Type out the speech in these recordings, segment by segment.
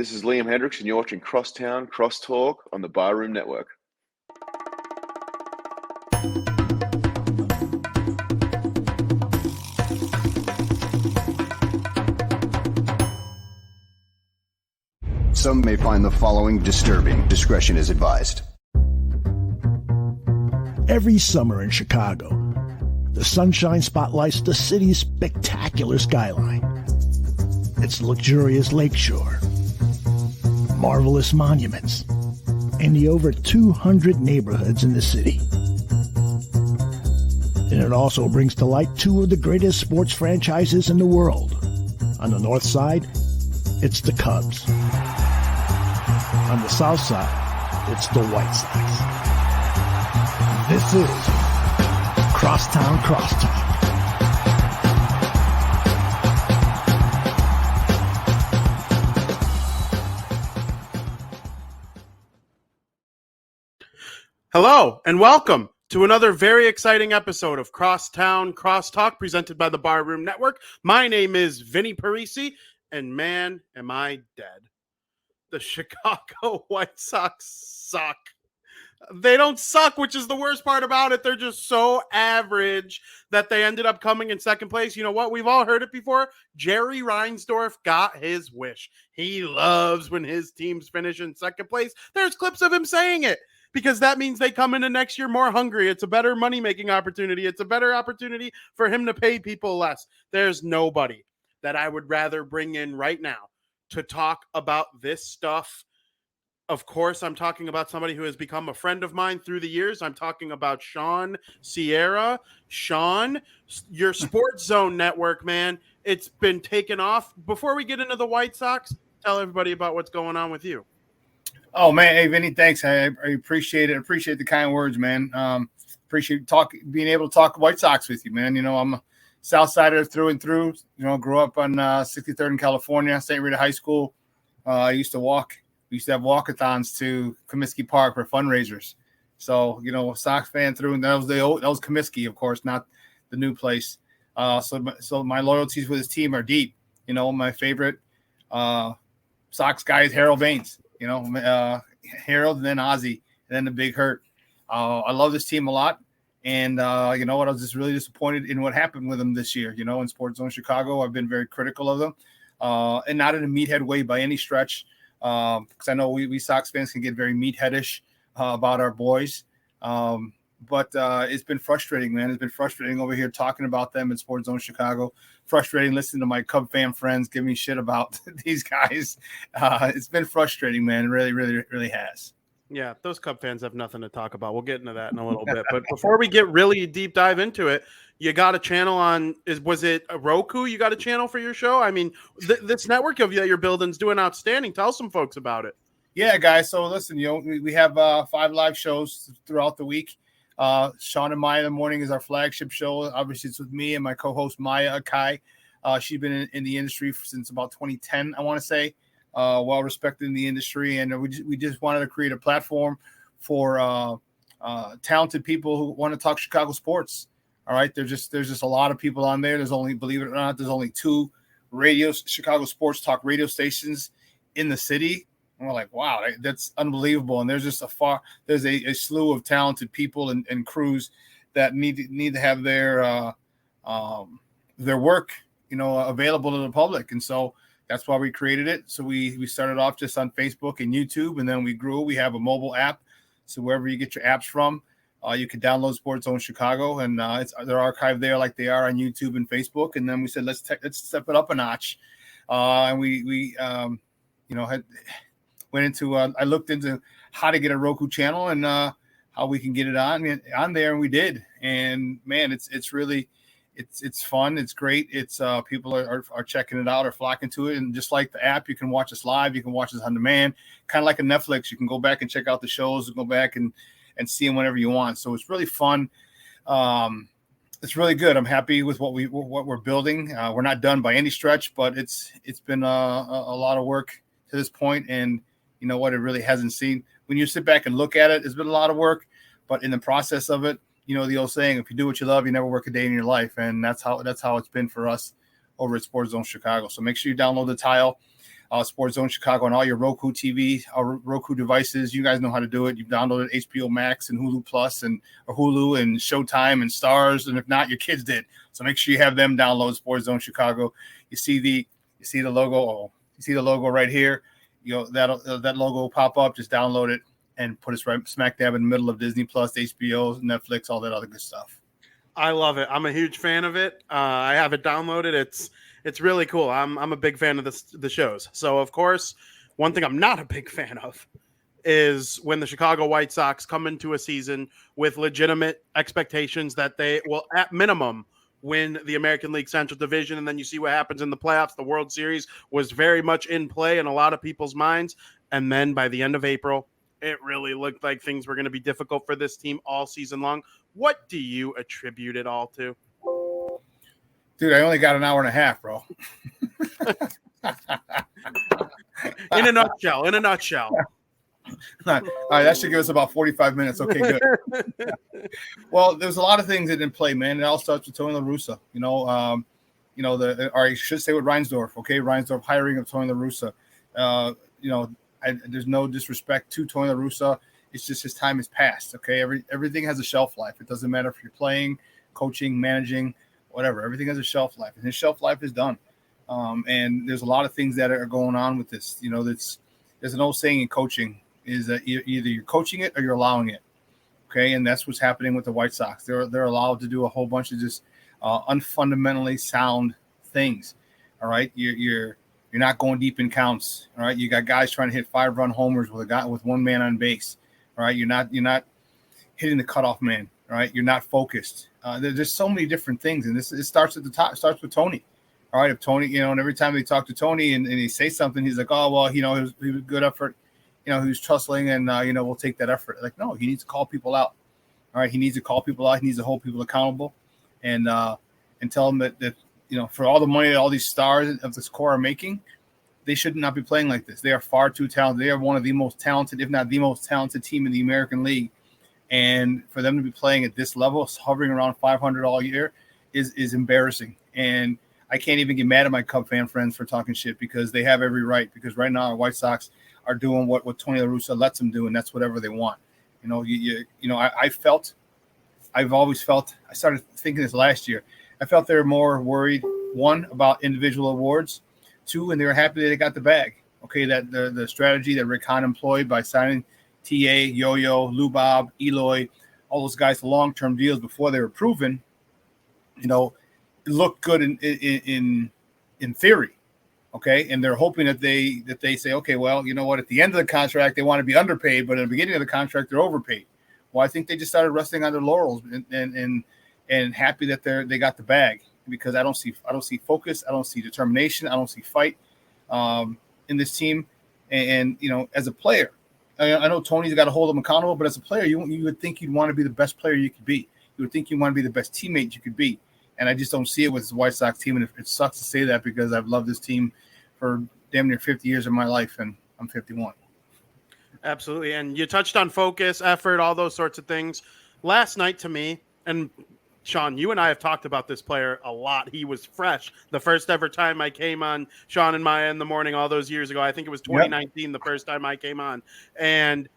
This is Liam Hendricks, and you're watching Crosstown Crosstalk on the Barroom Network. Some may find the following disturbing. Discretion is advised. Every summer in Chicago, the sunshine spotlights the city's spectacular skyline. Its luxurious lakeshore, marvelous monuments, and the over 200 neighborhoods in the city. And it also brings to light two of the greatest sports franchises in the world. On the north side, it's the Cubs. On the south side, it's the White Sox. This is Crosstown Crosstalk. Hello and welcome to another very exciting episode of Crosstown Crosstalk presented by the Barroom Network. My name is Vinnie Parise, and man, am I dead. The Chicago White Sox suck. They don't suck, which is the worst part about it. They're just so average that they ended up coming in second place. You know what? We've all heard it before. Jerry Reinsdorf got his wish. He loves when his teams finish in second place. There's clips of him saying it, because that means they come into next year more hungry. It's a better money-making opportunity. It's a better opportunity for him to pay people less. There's nobody that I would rather bring in right now to talk about this stuff. Of course, I'm talking about somebody who has become a friend of mine through the years. I'm talking about Shawn Sierra. Shawn, your SportsZone network, man, it's been taken off. Before we get into the White Sox, tell everybody about what's going on with you. Oh, man. Hey, Vinny, thanks. I appreciate it. Appreciate the kind words, man. Appreciate being able to talk White Sox with you, man. You know, I'm a Southsider through and through. You know, grew up on 63rd in California, St. Rita High School. I used to walk. We used to have walkathons to Comiskey Park for fundraisers. So, you know, Sox fan through, and that was Comiskey, of course, not the new place. So my loyalties with his team are deep. You know, my favorite Sox guy is Harold Baines. You know, Harold, and then Ozzie, and then the Big Hurt. I love this team a lot. And you know what? I was just really disappointed in what happened with them this year. You know, in SportsZone Chicago, I've been very critical of them, and not in a meathead way by any stretch, because I know we Sox fans can get very meatheadish about our boys. But it's been frustrating, man. It's been frustrating over here talking about them in SportsZone Chicago. Frustrating listening to my Cub fan friends give me shit about these guys. It's been frustrating, man. It really, really, really has. Yeah, those Cub fans have nothing to talk about. We'll get into that in a little bit. But before we get really deep dive into it, you got a channel on, was it a Roku? You got a channel for your show? I mean, this network of you that you're building is doing outstanding. Tell some folks about it. Yeah, guys. So listen, you know, we have 5 live shows throughout the week. Shawn and Maya in the morning is our flagship show. Obviously, it's with me and my co-host Maya Akai. She's been in the industry since about 2010, I want to say. Well respected in the industry, and we just wanted to create a platform for talented people who want to talk Chicago sports. All right, there's just a lot of people on there. There's only, believe it or not, there's only 2 Chicago sports talk radio stations in the city. And we're like, wow, that's unbelievable. And there's just there's a slew of talented people and crews that need to have their work, you know, available to the public. And so that's why we created it. So we started off just on Facebook and YouTube, and then we grew. We have a mobile app. So wherever you get your apps from, you can download SportsZone Chicago, and they're archived there like they are on YouTube and Facebook. And then we said, let's step it up a notch. And we you know, went into I looked into how to get a Roku channel and how we can get it on there, and we did. And man, it's really it's fun. It's great. It's people are checking it out, are flocking to it. And just like the app, you can watch us live. You can watch us on demand, kind of like a Netflix. You can go back and check out the shows and go back and see them whenever you want. So it's really fun. It's really good. I'm happy with what we're building. We're not done by any stretch, but it's been a lot of work to this point. And you know what? It really hasn't seen. When you sit back and look at it, it's been a lot of work, but in the process of it, you know, the old saying, if you do what you love, you never work a day in your life. And that's how it's been for us over at SportsZone Chicago. So make sure you download the tile. SportsZone Chicago on all your Roku TV or Roku devices. You guys know how to do it. You've downloaded HBO Max and Hulu Plus and Hulu and Showtime and Stars, and if not, your kids did. So make sure you have them download SportsZone Chicago. You see the logo. Oh, you see the logo right here. That logo will pop up. Just download it and put us right smack dab in the middle of Disney Plus, HBO, Netflix, all that other good stuff. I love it. I'm a huge fan of it. I have it downloaded. It's really cool. I'm a big fan of the shows. So, of course, one thing I'm not a big fan of is when the Chicago White Sox come into a season with legitimate expectations that they will, at minimum, win the American League Central Division, and then you see what happens in the playoffs. The World Series was very much in play in a lot of people's minds, and then by the end of April, it really looked like things were going to be difficult for this team all season long. What do you attribute it all to? Dude, I only got an hour and a half, bro. In a nutshell. All right, that should give us about 45 minutes. Okay, good. Well, there's a lot of things that didn't play, man. It all starts with Tony La Russa. Or I should say with Reinsdorf. Okay, Reinsdorf hiring of Tony La Russa. There's no disrespect to Tony La Russa. It's just his time has passed. Okay, everything has a shelf life. It doesn't matter if you're playing, coaching, managing, whatever. Everything has a shelf life, and his shelf life is done. And there's a lot of things that are going on with this. There's an old saying in coaching is that either you're coaching it or you're allowing it. Okay, and that's what's happening with the White Sox. They're allowed to do a whole bunch of just unfundamentally sound things. All right, you're not going deep in counts. All right, you got guys trying to hit 5-run homers with one man on base. All right, you're not hitting the cutoff man. All right, you're not focused. There's so many different things, and it starts at the top. It starts with Tony. All right, if Tony, and every time they talk to Tony and he say something, he's like, oh well, he was good effort. He was trustling, and we'll take that effort. Like, no, he needs to call people out. All right, he needs to call people out. He needs to hold people accountable, and tell them that for all the money that all these stars of this core are making, they should not be playing like this. They are far too talented. They are one of the most talented, if not the most talented team in the American League. And for them to be playing at this level, hovering around 500 all year, is embarrassing. And I can't even get mad at my Cub fan friends for talking shit because they have every right. Because right now our White Sox are doing what Tony La Russa lets them do, and that's whatever they want. I've always felt. I started thinking this last year. I felt they were more worried, one, about individual awards, two, and they were happy that they got the bag. Okay, that the strategy that Rick Hahn employed by signing TA, Yo-Yo, Lou Bob, Eloy, all those guys to long-term deals before they were proven, it looked good in theory. Okay, and they're hoping that they say, okay, well, you know what? At the end of the contract, they want to be underpaid, but at the beginning of the contract, they're overpaid. Well, I think they just started resting on their laurels and happy that they got the bag because I don't see focus, I don't see determination, I don't see fight in this team. And as a player, I know Tony's got to hold them accountable, but as a player, you would think you'd want to be the best player you could be. You would think you want to be the best teammate you could be. And I just don't see it with the White Sox team. And it sucks to say that because I've loved this team for damn near 50 years of my life, and I'm 51. Absolutely. And you touched on focus, effort, all those sorts of things. Last night to me, and Shawn, you and I have talked about this player a lot. He was fresh. The first ever time I came on Shawn and Maya in the morning all those years ago, I think it was 2019, The first time I came on. And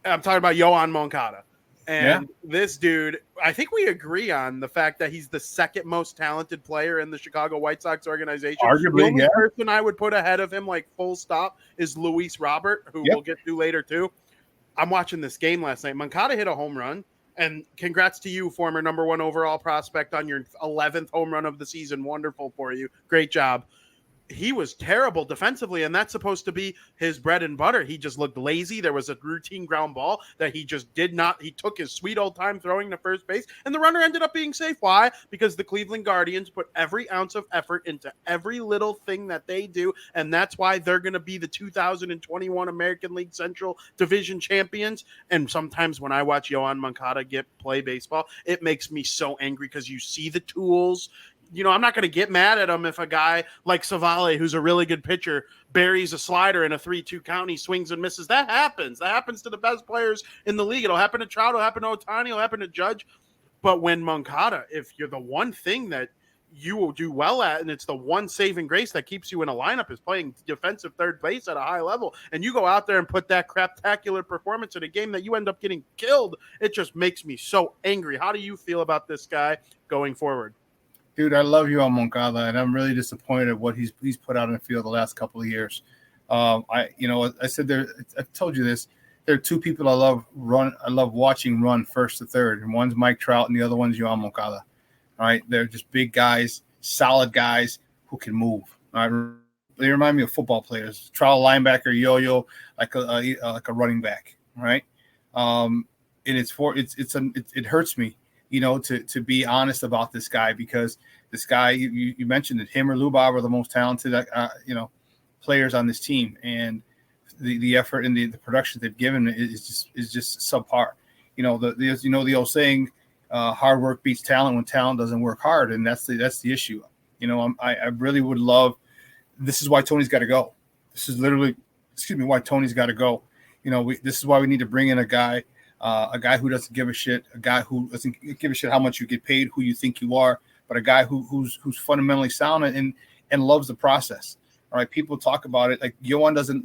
I'm talking about Yoan Moncada. And this dude, I think we agree on the fact that he's the second most talented player in the Chicago White Sox organization. Arguably, the only person I would put ahead of him, like full stop, is Luis Robert, who we'll get to later too. I'm watching this game last night. Moncada hit a home run. And congrats to you, former number 1 overall prospect, on your 11th home run of the season. Wonderful for you. Great job. He was terrible defensively, and that's supposed to be his bread and butter. He just looked lazy. There was a routine ground ball that he just did not. He took his sweet old time throwing to first base, and the runner ended up being safe. Why? Because the Cleveland Guardians put every ounce of effort into every little thing that they do, and that's why they're going to be the 2021 American League Central Division champions. And sometimes when I watch Yoan Moncada play baseball, it makes me so angry because you see the tools. I'm not going to get mad at him if a guy like Savale, who's a really good pitcher, buries a slider in a 3-2 count, he swings and misses. That happens. That happens to the best players in the league. It'll happen to Trout. It'll happen to Ohtani. It'll happen to Judge. But when Moncada, if you're the one thing that you will do well at, and it's the one saving grace that keeps you in a lineup, is playing defensive third base at a high level. And you go out there and put that craptacular performance in a game that you end up getting killed. It just makes me so angry. How do you feel about this guy going forward? Dude, I love you on Moncada, and I'm really disappointed at what he's put out in the field the last couple of years. I told you this. There are two people I love watching run first to third, and one's Mike Trout, and the other one's Yohan Moncada. All right, they're just big guys, solid guys who can move. All right, they remind me of football players. Trout, linebacker, yo-yo, like a running back. Right, and it hurts me, to be honest about this guy, because this guy, you mentioned that him or Lubov are the most talented, players on this team, and the effort and the production they've given is just subpar. The old saying, hard work beats talent when talent doesn't work hard, and that's the issue. I really would love. This is why Tony's got to go. This is literally, why Tony's got to go. This is why we need to bring in a guy who doesn't give a shit, a guy who doesn't give a shit how much you get paid, who you think you are, but a guy who's fundamentally sound and loves the process. All right, people talk about it like Yohan doesn't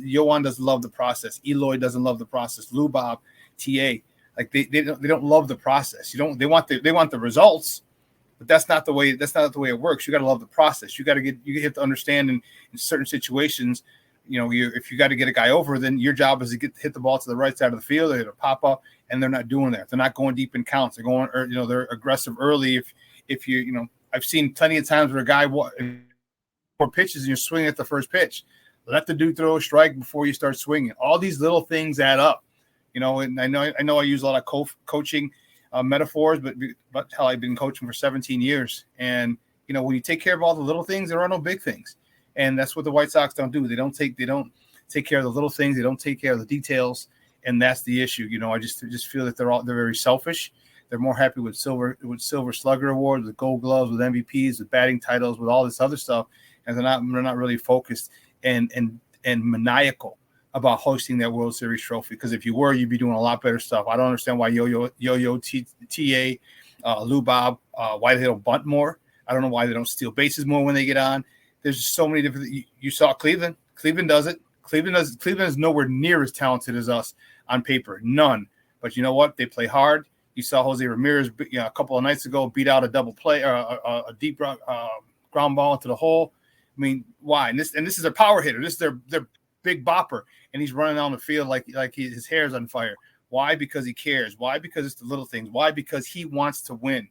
love the process. Eloy doesn't love the process. Lubov, TA, like they don't love the process. They want the results, but that's not the way it works. You got to love the process. You have to understand in certain situations, if you got to get a guy over, then your job is to hit the ball to the right side of the field. They're going to pop up, and they're not doing that. They're not going deep in counts. They're going, they're aggressive early. If I've seen plenty of times where a guy 4 pitches and you're swinging at the first pitch. Let the dude throw a strike before you start swinging. All these little things add up, And I know I use a lot of coaching metaphors, but hell, I've been coaching for 17 years, and when you take care of all the little things, there are no big things, and that's what the White Sox don't do. They don't take care of the little things. They don't take care of the details, and that's the issue. I just feel that they're very selfish. They're more happy with silver slugger awards, with gold gloves, with MVPs, with batting titles, with all this other stuff. And they're not really focused and maniacal about hosting that World Series trophy. Because if you were, you'd be doing a lot better stuff. I don't understand why Yo-Yo, TA, Lubov, why they don't bunt more. I don't know why they don't steal bases more when they get on. There's just so many different. You saw Cleveland. Cleveland does it. Cleveland is nowhere near as talented as us on paper. None. But you know what? They play hard. You saw Jose Ramirez a couple of nights ago beat out a double play, a deep ground ball into the hole. I mean, why? And this is their power hitter. This is their big bopper, and he's running down the field like his hair is on fire. Why? Because he cares. Why? Because it's the little things. Why? Because he wants to win.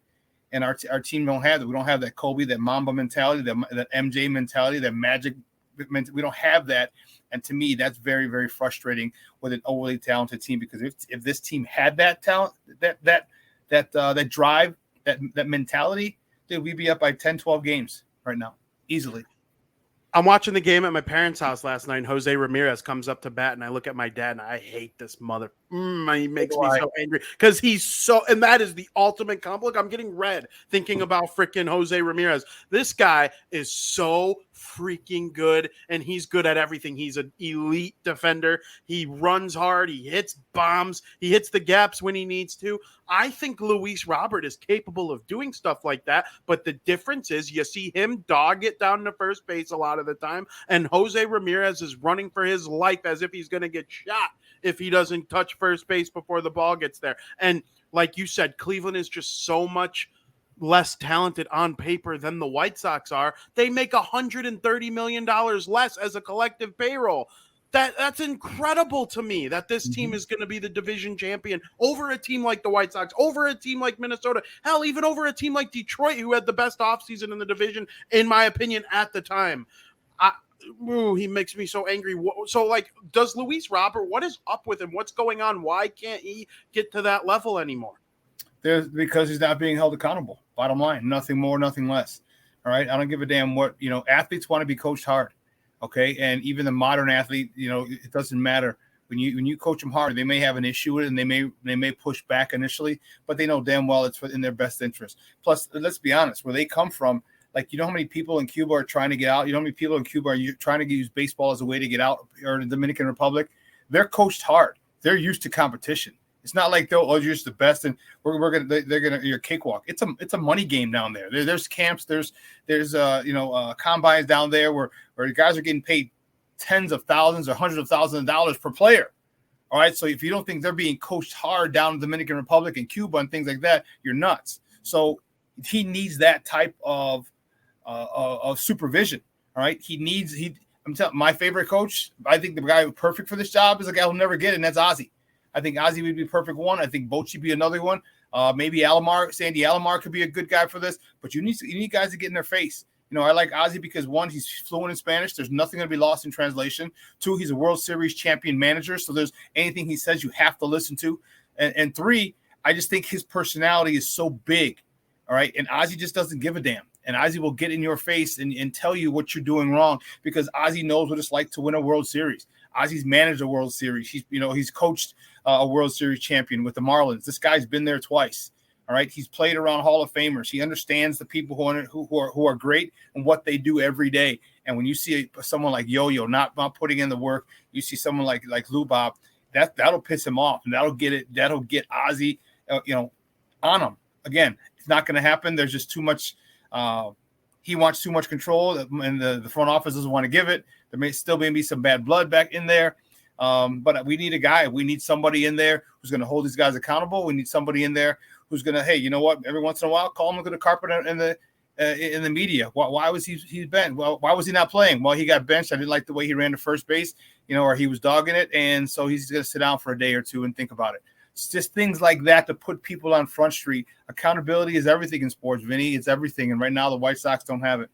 And our team don't have that. We don't have that Kobe, that Mamba mentality, that MJ mentality, that Magic. We don't have that. And to me, that's very, very frustrating with an overly talented team. Because if this team had that talent, that drive, that mentality, dude, we'd be up by 10, 12 games right now, easily. I'm watching the game at my parents' house last night, and Jose Ramirez comes up to bat, and I look at my dad, and I hate this mother. He makes me so angry because and that is the ultimate compliment. I'm getting red thinking about freaking Jose Ramirez. This guy is so freaking good, and he's good at everything. He's an elite defender. He runs hard. He hits bombs. He hits the gaps when he needs to. I think Luis Robert is capable of doing stuff like that, but the difference is you see him dog it down to first base a lot of the time, and Jose Ramirez is running for his life as if he's going to get shot if he doesn't touch first base before the ball gets there. And like you said, Cleveland is just so much less talented on paper than the White Sox are. They make $130 million less as a collective payroll. That's incredible to me that this team is going to be the division champion over a team like the White Sox, over a team like Minnesota, hell, even over a team like Detroit, who had the best offseason in the division, in my opinion, at the time. He makes me so angry. So, does Luis Robert, what is up with him? What's going on? Why can't he get to that level anymore? Because he's not being held accountable. Bottom line, nothing more, nothing less. All right, I don't give a damn what, athletes want to be coached hard. Okay, and even the modern athlete, it doesn't matter when you coach them hard. They may have an issue with it, and they may push back initially, but they know damn well it's in their best interest. Plus, let's be honest, where they come from, how many people in Cuba are trying to get out? How many people in Cuba are trying to use baseball as a way to get out, or the Dominican Republic? They're coached hard. They're used to competition. It's not like you're just the best and they're gonna you're a cakewalk. It's a money game down there. There's camps, there's combines down there where the guys are getting paid tens of thousands or hundreds of thousands of dollars per player. All right. So if you don't think they're being coached hard down in the Dominican Republic and Cuba and things like that, you're nuts. So he needs that type of supervision. All right. I'm telling my favorite coach, I think the guy who's perfect for this job is a guy who'll never get it, and that's Ozzie. I think Ozzie would be a perfect one. I think Bochy be another one. Maybe Sandy Alomar could be a good guy for this, but you need guys to get in their face. I like Ozzie because, one, he's fluent in Spanish. There's nothing going to be lost in translation. Two, he's a World Series champion manager, so there's anything he says you have to listen to. And three, I just think his personality is so big, all right? And Ozzie just doesn't give a damn. And Ozzie will get in your face and tell you what you're doing wrong because Ozzie knows what it's like to win a World Series. Ozzie's managed a World Series. He's coached a World Series champion with the Marlins. This guy's been there twice. All right, he's played around Hall of Famers. He understands the people who are great and what they do every day. And when you see someone like Yo-Yo not putting in the work, you see someone like Lou Bob, that'll piss him off, and that'll get Ozzie, on him. Again, it's not going to happen. There's just too much. He wants too much control, and the front office doesn't want to give it. There may still be some bad blood back in there. But we need a guy. We need somebody in there who's going to hold these guys accountable. We need somebody in there who's going to, hey, you know what? Every once in a while, call him to the carpet in the media. Why was he bent? Well, why was he not playing? Well, he got benched. I didn't like the way he ran to first base, or he was dogging it, and so he's going to sit down for a day or two and think about it. It's just things like that to put people on Front Street. Accountability is everything in sports, Vinny. It's everything, and right now the White Sox don't have it.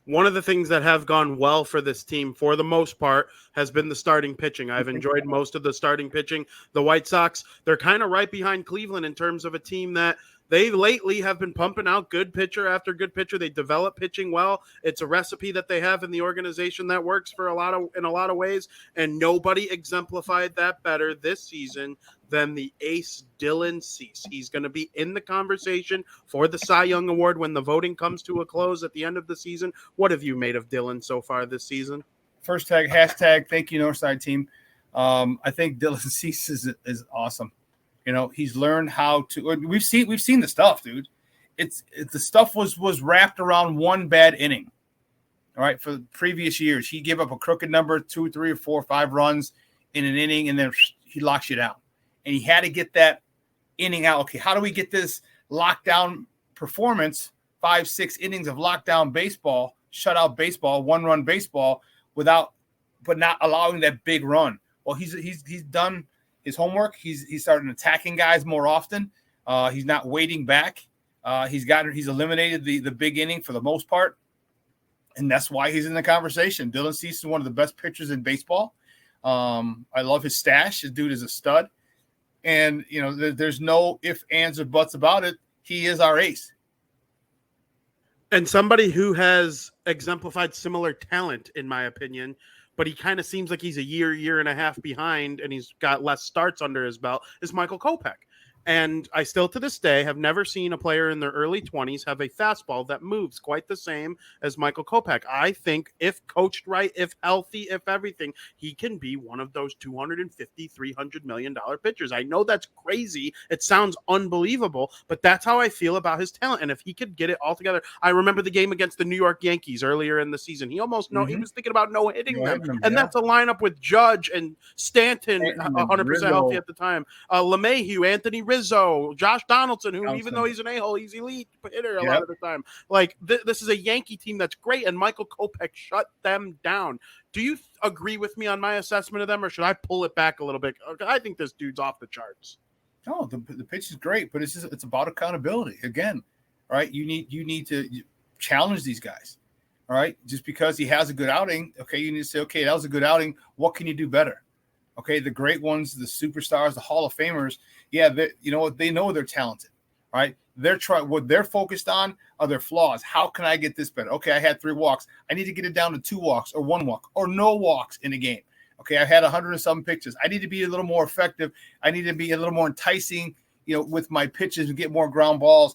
One of the things that have gone well for this team, for the most part, has been the starting pitching. I've enjoyed most of the starting pitching. The White Sox, they're kind of right behind Cleveland in terms of a team that they lately have been pumping out good pitcher after good pitcher. They develop pitching well. It's a recipe that they have in the organization that works in a lot of ways, and nobody exemplified that better this season than the ace Dylan Cease. He's going to be in the conversation for the Cy Young Award when the voting comes to a close at the end of the season. What have you made of Dylan so far this season? First tag, hashtag, thank you, Northside team. I think Dylan Cease is awesome. He's learned how to. We've seen the stuff, dude. The stuff was wrapped around one bad inning. All right, for the previous years, he gave up a crooked number, 2, 3, 4, 5 runs in an inning, and then he locks you down. And he had to get that inning out. Okay, how do we get this lockdown performance, 5, 6 innings of lockdown baseball, shutout baseball, 1-run baseball, but not allowing that big run? Well, he's done his homework. He's started attacking guys more often. He's not waiting back. He's eliminated the big inning for the most part, and that's why he's in the conversation. Dylan Cease is one of the best pitchers in baseball. I love his stash. His dude is a stud. And, there's no ifs, ands, or buts about it. He is our ace. And somebody who has exemplified similar talent, in my opinion, but he kind of seems like he's a year and a half behind, and he's got less starts under his belt, is Michael Kopech. And I still, to this day, have never seen a player in their early 20s have a fastball that moves quite the same as Michael Kopech. I think if coached right, if healthy, if everything, he can be one of those $250, $300 million pitchers. I know that's crazy. It sounds unbelievable, but that's how I feel about his talent. And if he could get it all together, I remember the game against the New York Yankees earlier in the season. He almost he was thinking about no-hitting them. And that's a lineup with Judge and Stanton 100% healthy at the time. LeMahieu, Anthony Rizzo, Josh Donaldson, who even though he's an a-hole, he's elite hitter a lot of the time. Like this is a Yankee team that's great, and Michael Kopech shut them down. Do you agree with me on my assessment of them, or should I pull it back a little bit? I think this dude's off the charts. No, the pitch is great, but it's about accountability again. All right, you need to challenge these guys. All right, just because he has a good outing, okay, you need to say, okay, that was a good outing. What can you do better? Okay, the great ones, the superstars, the Hall of Famers, they know they're talented, right? What they're focused on are their flaws. How can I get this better? Okay, I had 3 walks. I need to get it down to 2 walks or 1 walk or no walks in a game. Okay, I had 100 and some pitches. I need to be a little more effective. I need to be a little more enticing, with my pitches and get more ground balls.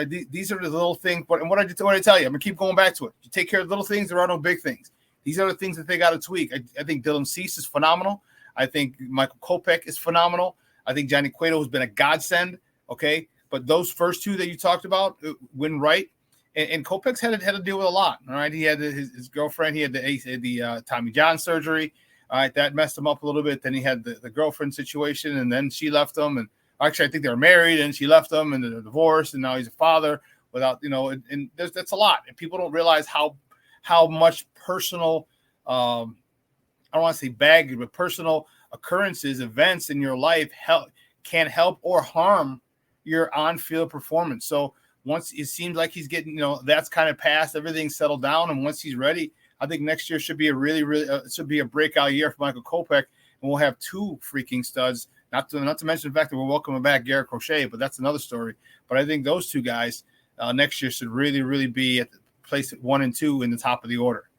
These are the little things. But what I tell you, I'm gonna keep going back to it. You take care of little things. There are no big things. These are the things that they got to tweak. I think Dylan Cease is phenomenal. I think Michael Kopech is phenomenal. I think Johnny Cueto has been a godsend. Okay, but those first two that you talked about, win right, and Kopech's had to deal with a lot. All right, he had his girlfriend, he had the Tommy John surgery. All right, that messed him up a little bit. Then he had the girlfriend situation, and then she left him. And actually, I think they were married, and she left him, and they're divorced, and now he's a father without, and that's a lot. And people don't realize how much personal, I don't want to say baggage, but personal occurrences, events in your life can help or harm your on-field performance. So once it seems like he's getting, that's kind of past, everything's settled down, and once he's ready, I think next year should be a really, really should be a breakout year for Michael Kopech, and we'll have two freaking studs. Not to mention the fact that we're welcoming back Garrett Crochet, but that's another story. But I think those two guys next year should really, really be at place 1 and 2 in the top of the order.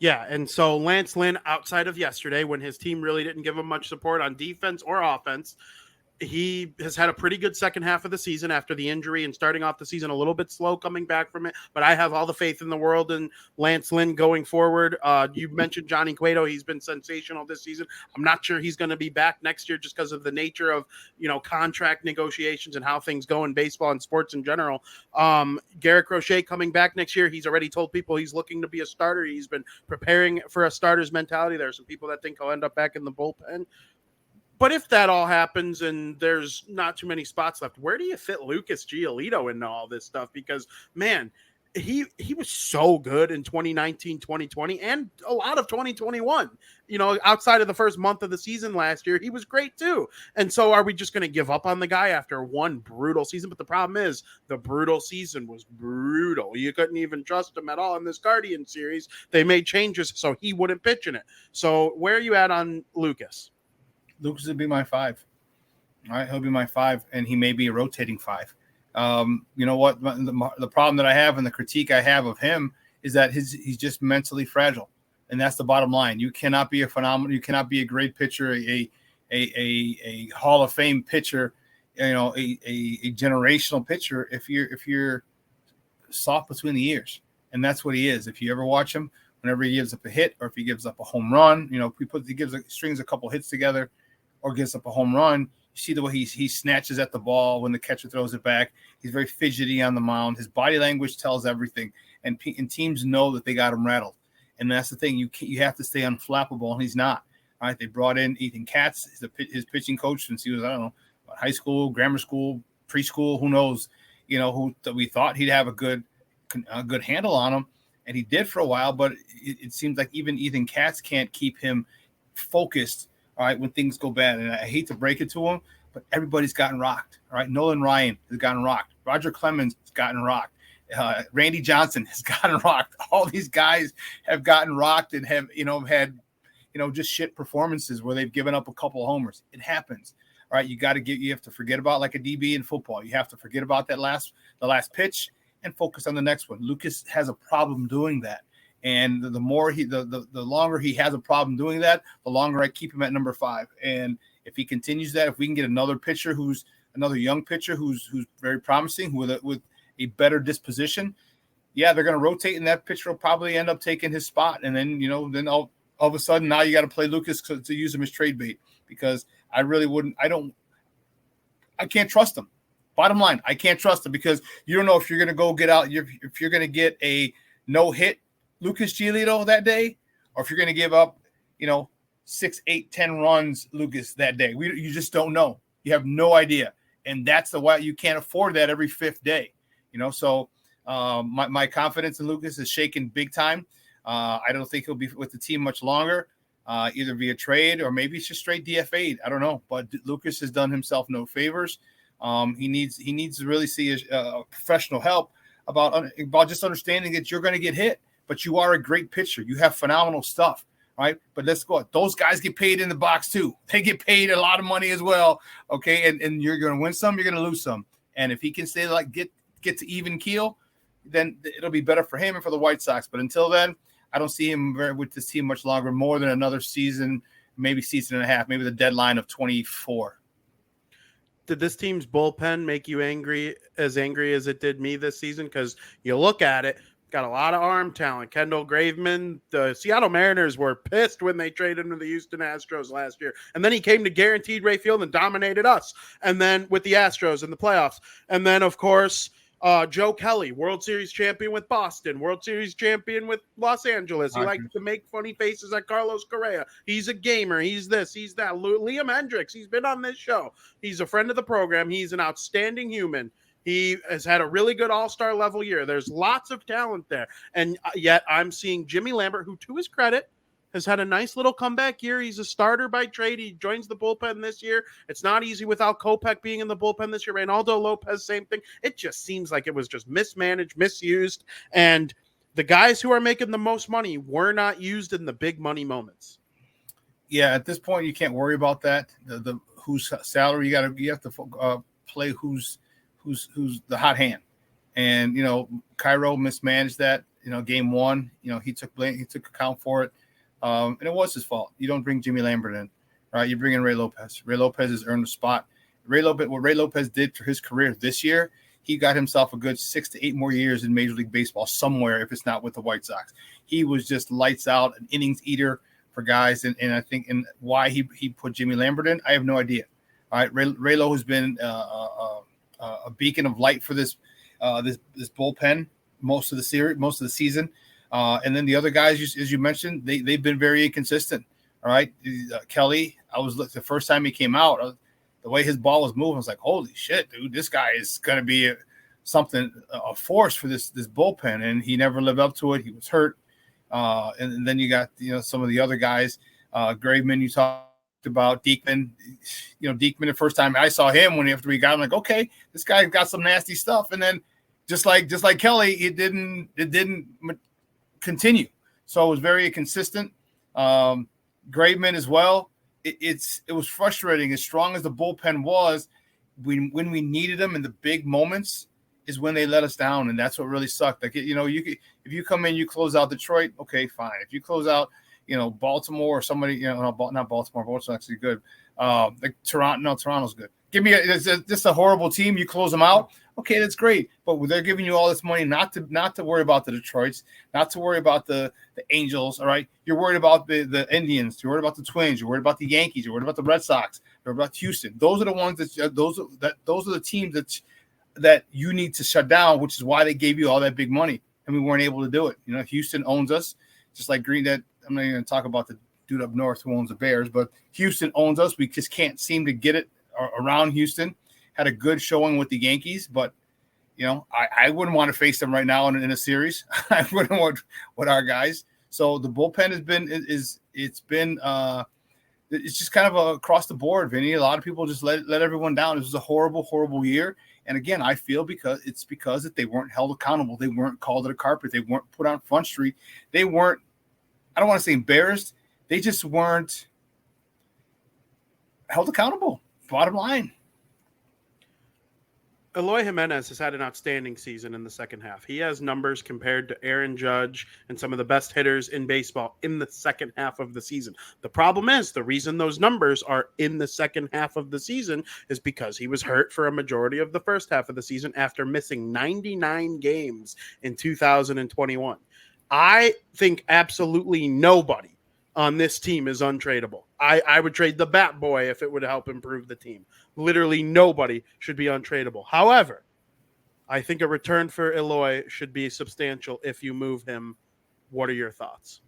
Yeah, and so Lance Lynn, outside of yesterday, when his team really didn't give him much support on defense or offense, he has had a pretty good second half of the season after the injury and starting off the season a little bit slow coming back from it. But I have all the faith in the world in Lance Lynn going forward. You mentioned Johnny Cueto. He's been sensational this season. I'm not sure he's going to be back next year just because of the nature of, contract negotiations and how things go in baseball and sports in general. Garrett Crochet coming back next year. He's already told people he's looking to be a starter. He's been preparing for a starter's mentality. There are some people that think he'll end up back in the bullpen. But if that all happens and there's not too many spots left, where do you fit Lucas Giolito into all this stuff? Because, man, he was so good in 2019, 2020, and a lot of 2021. Outside of the first month of the season last year, he was great too. And so are we just going to give up on the guy after one brutal season? But the problem is the brutal season was brutal. You couldn't even trust him at all in this Guardian series. They made changes so he wouldn't pitch in it. So where are you at on Lucas? Lucas would be my 5. All right, he'll be my 5, and he may be a rotating 5. You know what? The problem that I have and the critique I have of him is that he's just mentally fragile, and that's the bottom line. You cannot be a phenomenal. You cannot be a great pitcher, a Hall of Fame pitcher, a generational pitcher if you're soft between the ears, and that's what he is. If you ever watch him, whenever he gives up a hit or if he gives up a home run, he strings a couple hits together or gives up a home run, you see the way he snatches at the ball when the catcher throws it back. He's very fidgety on the mound. His body language tells everything, and teams know that they got him rattled. And that's the thing. You have to stay unflappable, and he's not. All right, they brought in Ethan Katz, his pitching coach since he was, high school, grammar school, preschool, who knows, that we thought he'd have a good handle on him, and he did for a while, but it seems like even Ethan Katz can't keep him focused, all right, when things go bad. And I hate to break it to him, but everybody's gotten rocked, all right? Nolan Ryan has gotten rocked. Roger Clemens has gotten rocked. Randy Johnson has gotten rocked. All these guys have gotten rocked and have, had, just shit performances where they've given up a couple of homers. It happens. All right, you have to forget about, like a DB in football. You have to forget about the last pitch and focus on the next one. Lucas has a problem doing that. And the longer he has a problem doing that, the longer I keep him at number 5. And if he continues that, if we can get another young pitcher who's very promising, with a better disposition, they're going to rotate, and that pitcher will probably end up taking his spot. And then, then all of a sudden now you got to play Lucas to use him as trade bait, because I really wouldn't. I can't trust him. Bottom line, I can't trust him, because you don't know if you're going to go get out, if you're going to get a no-hit Lucas Giolito that day, or if you're going to give up, 6, 8, 10 runs Lucas that day. You just don't know. You have no idea. And that's why you can't afford that every 5th day. So my confidence in Lucas is shaken big time. I don't think he'll be with the team much longer, either via trade or maybe it's just straight DFA'd. I don't know. But Lucas has done himself no favors. He needs to really see a professional help about just understanding that you're going to get hit, but you are a great pitcher. You have phenomenal stuff, right? But let's go. Those guys get paid in the box too. They get paid a lot of money as well, okay? And you're going to win some, you're going to lose some. And if he can stay get to even keel, then it'll be better for him and for the White Sox. But until then, I don't see him with this team much longer, more than another season, maybe season and a half, maybe the deadline of 24. Did this team's bullpen make you angry as it did me this season? Because you look at it, got a lot of arm talent. Kendall Graveman, the Seattle Mariners were pissed when they traded him to the Houston Astros last year. And then he came to guaranteed rate field and dominated us. And then with the Astros in the playoffs. And then, of course, Joe Kelly, World Series champion with Boston, World Series champion with Los Angeles. He likes to make funny faces at Carlos Correa. He's a gamer. He's this, he's that. Liam Hendricks, he's been on this show. He's a friend of the program. He's an outstanding human. He has had a really good all-star level year. There's lots of talent there. And yet I'm seeing Jimmy Lambert, who to his credit has had a nice little comeback year. He's a starter by trade. He joins the bullpen this year. It's not easy without Kopech being in the bullpen this year. Reynaldo Lopez, same thing. It just seems like it was just mismanaged, misused. And the guys who are making the most money were not used in the big money moments. Yeah, at this point, you can't worry about that. The whose salary you have to play who's the hot hand, and Cairo mismanaged that. Game one, he took account for it, and it was his fault. You don't bring Jimmy Lambert in, right? You bring in Ray Lopez. Ray Lopez has earned a spot. What Ray Lopez did for his career this year, he got himself a good 6 to 8 more years in Major League Baseball somewhere. If it's not with the White Sox, he was just lights out, an innings eater for guys, and I think why he put Jimmy Lambert in, I have no idea. All right, Raylo has been a beacon of light for this bullpen most of the season, and then the other guys, as you mentioned, they've been very inconsistent. All right, Kelly, the first time he came out, the way his ball was moving, I was like, holy shit, dude, this guy is going to be a force for this bullpen, and he never lived up to it. He was hurt, and then you got some of the other guys, Graveman, you talked about Diekman. Diekman, the first time I saw him after we got him, like, okay, this guy got some nasty stuff, and then just like Kelly, it didn't continue. So it was very inconsistent. Graveman as well. It was frustrating. As strong as the bullpen was, when we needed them in the big moments, is when they let us down, and that's what really sucked. Like if you come in, you close out Detroit, okay, fine. If you close out Baltimore or somebody, not Baltimore. Baltimore's actually good. Like Toronto. No, Toronto's good. Give me just a horrible team. You close them out. Okay, that's great. But they're giving you all this money not to worry about the Detroits, not to worry about the Angels. All right, you're worried about the Indians. You're worried about the Twins. You're worried about the Yankees. You're worried about the Red Sox. You're worried about Houston. Those are the ones those are the teams that you need to shut down, which is why they gave you all that big money, and we weren't able to do it. Houston owns us, just like Green. That I'm not even going to talk about the dude up north who owns the Bears, but Houston owns us. We just can't seem to get it around Houston. Had a good showing with the Yankees, but I wouldn't want to face them right now in a series. I wouldn't want with our guys. So the bullpen has been it's just kind of across the board, Vinny. A lot of people just let everyone down. This was a horrible, horrible year. And again, I feel because that they weren't held accountable. They weren't called to the carpet. They weren't put on Front Street. They weren't, I don't want to say embarrassed. They just weren't held accountable. Bottom line. Eloy Jimenez has had an outstanding season in the second half. He has numbers compared to Aaron Judge and some of the best hitters in baseball in the second half of the season. The problem is the reason those numbers are in the second half of the season is because he was hurt for a majority of the first half of the season after missing 99 games in 2021. I think absolutely nobody on this team is untradeable. I would trade the Bat Boy if it would help improve the team. Literally nobody should be untradeable. However, I think a return for Eloy should be substantial if you move him. What are your thoughts?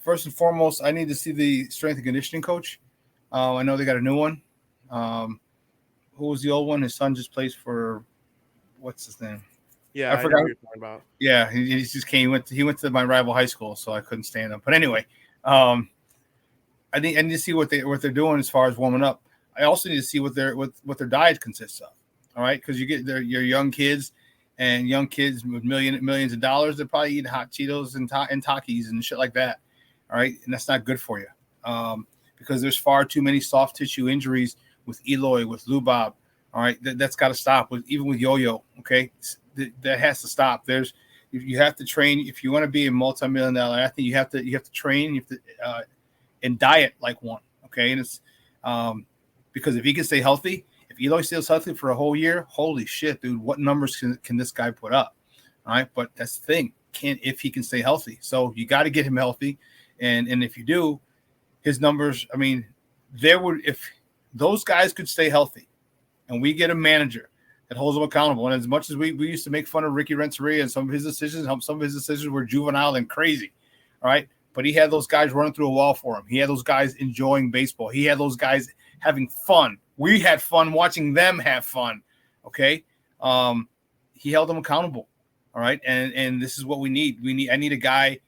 First and foremost, I need to see the strength and conditioning coach. I know they got a new one. Who was the old one? His son just plays for, what's his name? Yeah, I forgot. Know what you're talking about. Yeah, he just came. He went to my rival high school, so I couldn't stand him. But anyway, I need to see what they're doing as far as warming up. I also need to see what their diet consists of. All right, because you get your young kids with millions of dollars. They're probably eating hot Cheetos and Takis and shit like that. All right, and that's not good for you because there's far too many soft tissue injuries with Eloy, with Lubob. All right, that's got to stop. Even with Yo-Yo. Okay. That has to stop. You have to train if you want to be a multi-million-dollar athlete. You have to train. You have to and diet like one. Okay, and it's because if he can stay healthy, if Eloy stays healthy for a whole year, holy shit, dude, what numbers can this guy put up? All right, but that's the thing. If he can stay healthy. So you got to get him healthy. And if you do, his numbers, I mean, if those guys could stay healthy and we get a manager that holds them accountable. And as much as we used to make fun of Ricky Renteria and some of his decisions were juvenile and crazy. All right. But he had those guys running through a wall for him. He had those guys enjoying baseball. He had those guys having fun. We had fun watching them have fun. Okay. He held them accountable. All right. And this is what we need. I need a guy,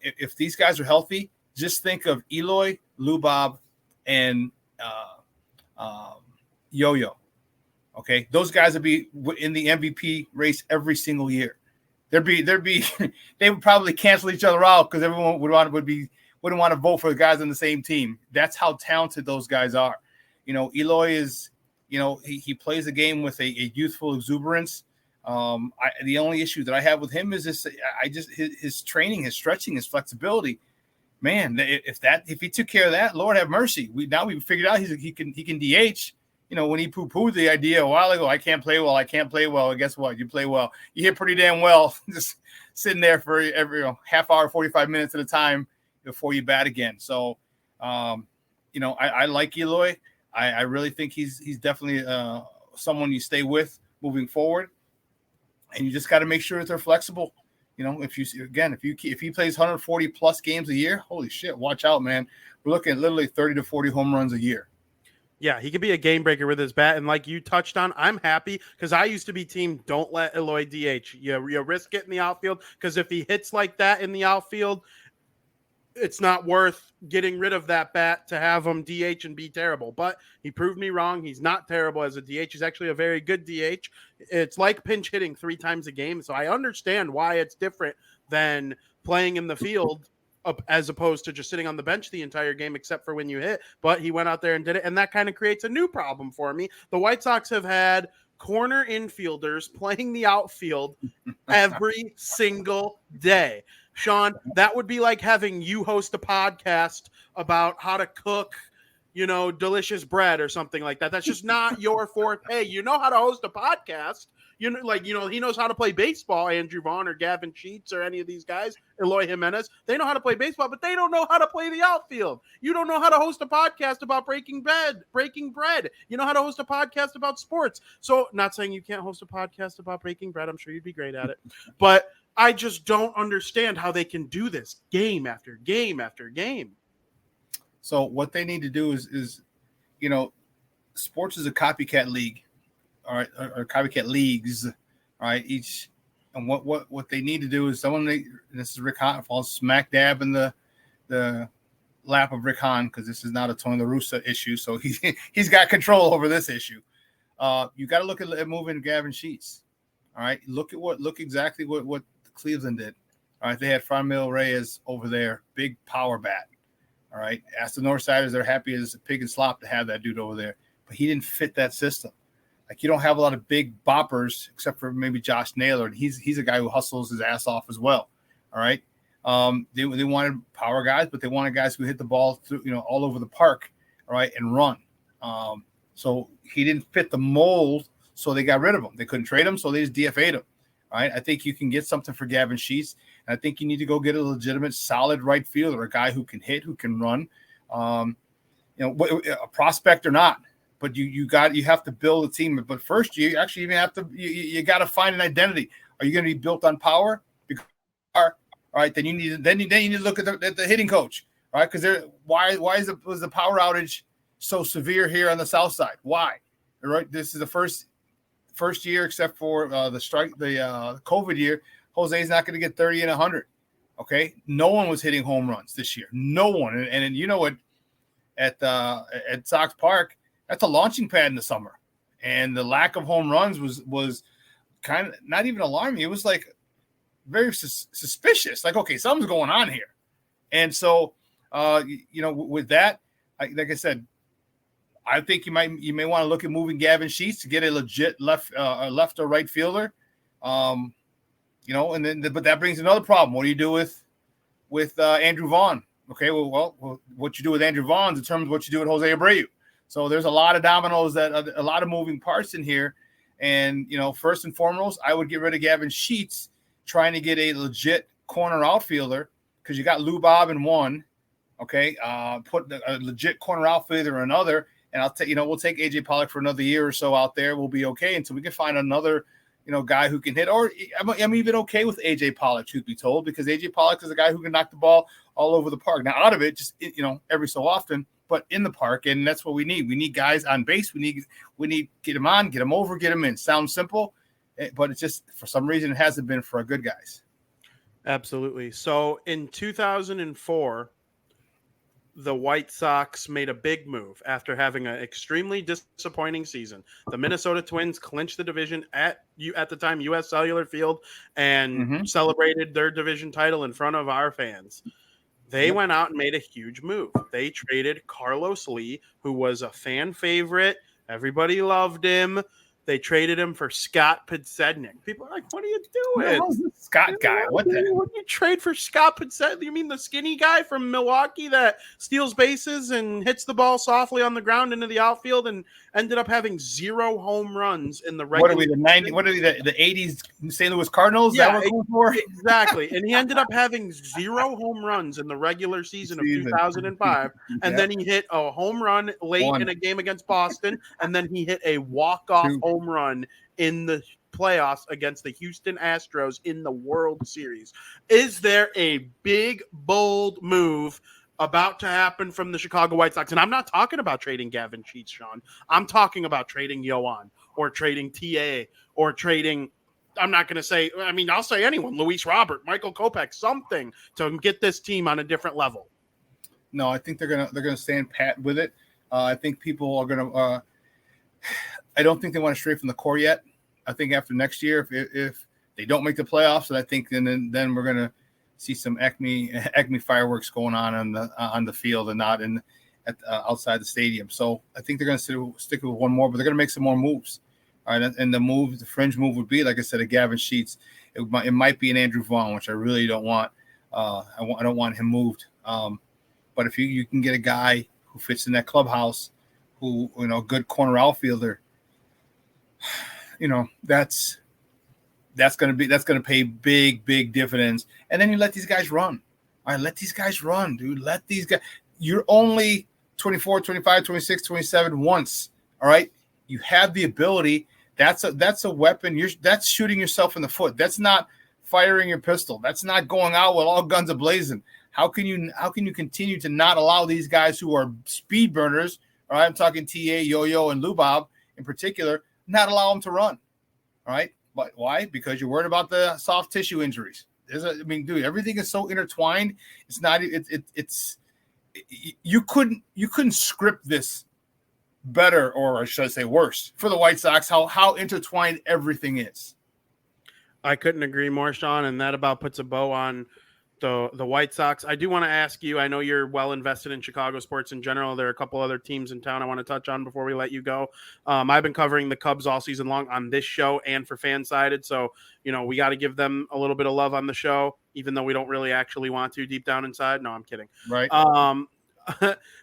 if these guys are healthy, just think of Eloy, Lubob, and Yo-Yo. Okay. Those guys would be in the MVP race every single year. They would probably cancel each other out because everyone wouldn't want to vote for the guys on the same team. That's how talented those guys are. Eloy is, he plays the game with a youthful exuberance. The only issue that I have with him is his training, his stretching, his flexibility. Man, if he took care of that, Lord have mercy. We figured out he can DH. When he poo-pooed the idea a while ago, I can't play well. And guess what? You play well. You hit pretty damn well, just sitting there for every half hour, 45 minutes at a time before you bat again. So, I like Eloy. I really think he's definitely someone you stay with moving forward. And you just got to make sure that they're flexible. If he plays 140 plus games a year, holy shit, watch out, man. We're looking at literally 30 to 40 home runs a year. Yeah, he could be a game breaker with his bat. And like you touched on, I'm happy because I used to be team don't let Eloy DH. You risk it in the outfield because if he hits like that in the outfield, it's not worth getting rid of that bat to have him DH and be terrible. But he proved me wrong. He's not terrible as a DH. He's actually a very good DH. It's like pinch hitting 3 times a game. So I understand why it's different than playing in the field as opposed to just sitting on the bench the entire game, except for when you hit. But he went out there and did it, and that kind of creates a new problem for me. The White Sox have had corner infielders playing the outfield every single day. Shawn, that would be like having you host a podcast about how to cook, delicious bread or something like that. That's just not your forte. You know how to host a podcast. He knows how to play baseball, Andrew Vaughn or Gavin Sheets or any of these guys, Eloy Jimenez. They know how to play baseball, but they don't know how to play the outfield. You don't know how to host a podcast about breaking bread. You know how to host a podcast about sports. So not saying you can't host a podcast about breaking bread. I'm sure you'd be great at it. But I just don't understand how they can do this game after game after game. So what they need to do is sports is a copycat league. All right, or copycat leagues. All right, and what they need to do is this is Rick Hahn falls smack dab in the lap of Rick Hahn because this is not a Tony La Russa issue, so he's got control over this issue. You got to look at moving Gavin Sheets. All right, look exactly what Cleveland did. All right, they had Franmil Reyes over there, big power bat. All right, ask the Northsiders, they're happy as a pig and slop to have that dude over there, but he didn't fit that system. Like you don't have a lot of big boppers except for maybe Josh Naylor, and he's a guy who hustles his ass off as well. All right, they wanted power guys, but they wanted guys who hit the ball through all over the park, all right, and run. So he didn't fit the mold, so they got rid of him. They couldn't trade him, so they just DFA'd him. All right, I think you can get something for Gavin Sheets, and I think you need to go get a legitimate, solid right fielder, a guy who can hit, who can run, a prospect or not. But you have to build a team. But first, you actually even have to you got to find an identity. Are you going to be built on power? All right, then you need to look at the hitting coach. All right, because why was the power outage so severe here on the South Side? Why? All right, this is the first year except for the COVID year. Jose's not going to get 30 and 100. Okay, no one was hitting home runs this year. No one, and you know what? At Sox Park. That's a launching pad in the summer, and the lack of home runs was kind of not even alarming. It was like very suspicious. Like, okay, something's going on here, and so with that, like I said, I think you may want to look at moving Gavin Sheets to get a legit left or right fielder, and then but that brings another problem. What do you do with Andrew Vaughn? Okay, well, what you do with Andrew Vaughn determines what you do with Jose Abreu. So there's a lot of dominoes, a lot of moving parts in here. And, first and foremost, I would get rid of Gavin Sheets, trying to get a legit corner outfielder, because you got Lou Bob in one. Okay. Put a legit corner outfielder in another. And we'll take AJ Pollock for another year or so out there. We'll be okay until we can find another, guy who can hit. Or I'm even okay with AJ Pollock, truth be told, because AJ Pollock is a guy who can knock the ball all over the park. Now, out of it, just, every so often, but in the park. And that's what we need. We need guys on base. We need get them on, get them over, get them in. Sounds simple, but it's just, for some reason, it hasn't been for our good guys. Absolutely. So in 2004, the White Sox made a big move after having an extremely disappointing season. The Minnesota Twins clinched the division at the time U.S. Cellular Field and celebrated their division title in front of our fans. They went out and made a huge move. They traded Carlos Lee, who was a fan favorite. Everybody loved him. They traded him for Scott Podsednik. People are like, what are you doing? Scott guy. What the hell? What do you trade for Scott Podsednik? You mean the skinny guy from Milwaukee that steals bases and hits the ball softly on the ground into the outfield and ended up having 0 home runs in the regular? What are we, the 90? What are we, the 80s St. Louis Cardinals? Yeah, exactly. And he ended up having 0 home runs in the regular season of 2005. And then he hit a home run late in a game against Boston. And then he hit a walk-off home run in the playoffs against the Houston Astros in the World Series. Is there a big, bold move about to happen from the Chicago White Sox? And I'm not talking about trading Gavin Sheets, Shawn. I'm talking about trading Yoan or trading TA or trading, I'm not going to say, I'll say anyone, Luis Robert, Michael Kopech, something to get this team on a different level. No, I think they're gonna stand pat with it. I think people are gonna. I don't think they want to stray from the core yet. I think after next year, if they don't make the playoffs, I think then we're gonna see some Acme fireworks going on the field and not outside the stadium. So I think they're gonna stick with one more, but they're gonna make some more moves. All right, and the fringe move would be, like I said, a Gavin Sheets. It might be an Andrew Vaughn, which I really don't want. I don't want him moved. But if you can get a guy who fits in that clubhouse, who, good corner outfielder, that's going to pay big dividends. And then you let these guys run. All right, let these guys run, dude. Let these guys. You're only 24, 25, 26, 27 once. All right, you have the ability. That's a weapon. That's shooting yourself in the foot. That's not firing your pistol. That's not going out with all guns a-blazing. How can you continue to not allow these guys who are speed burners? All right, I'm talking TA, Yo-Yo, and Lubob in particular, not allow them to run. All right, but why? Because you're worried about the soft tissue injuries. Dude, everything is so intertwined. It's not. You couldn't script this better, or should I say worse, for the White Sox. How intertwined everything is. I couldn't agree more, Shawn, and that about puts a bow on the White Sox. I do want to ask you, I know you're well invested in Chicago sports in general. There are a couple other teams in town I want to touch on before we let you go. I've been covering the Cubs all season long on this show and for Fansided. So, we got to give them a little bit of love on the show, even though we don't really actually want to deep down inside. No, I'm kidding. Right.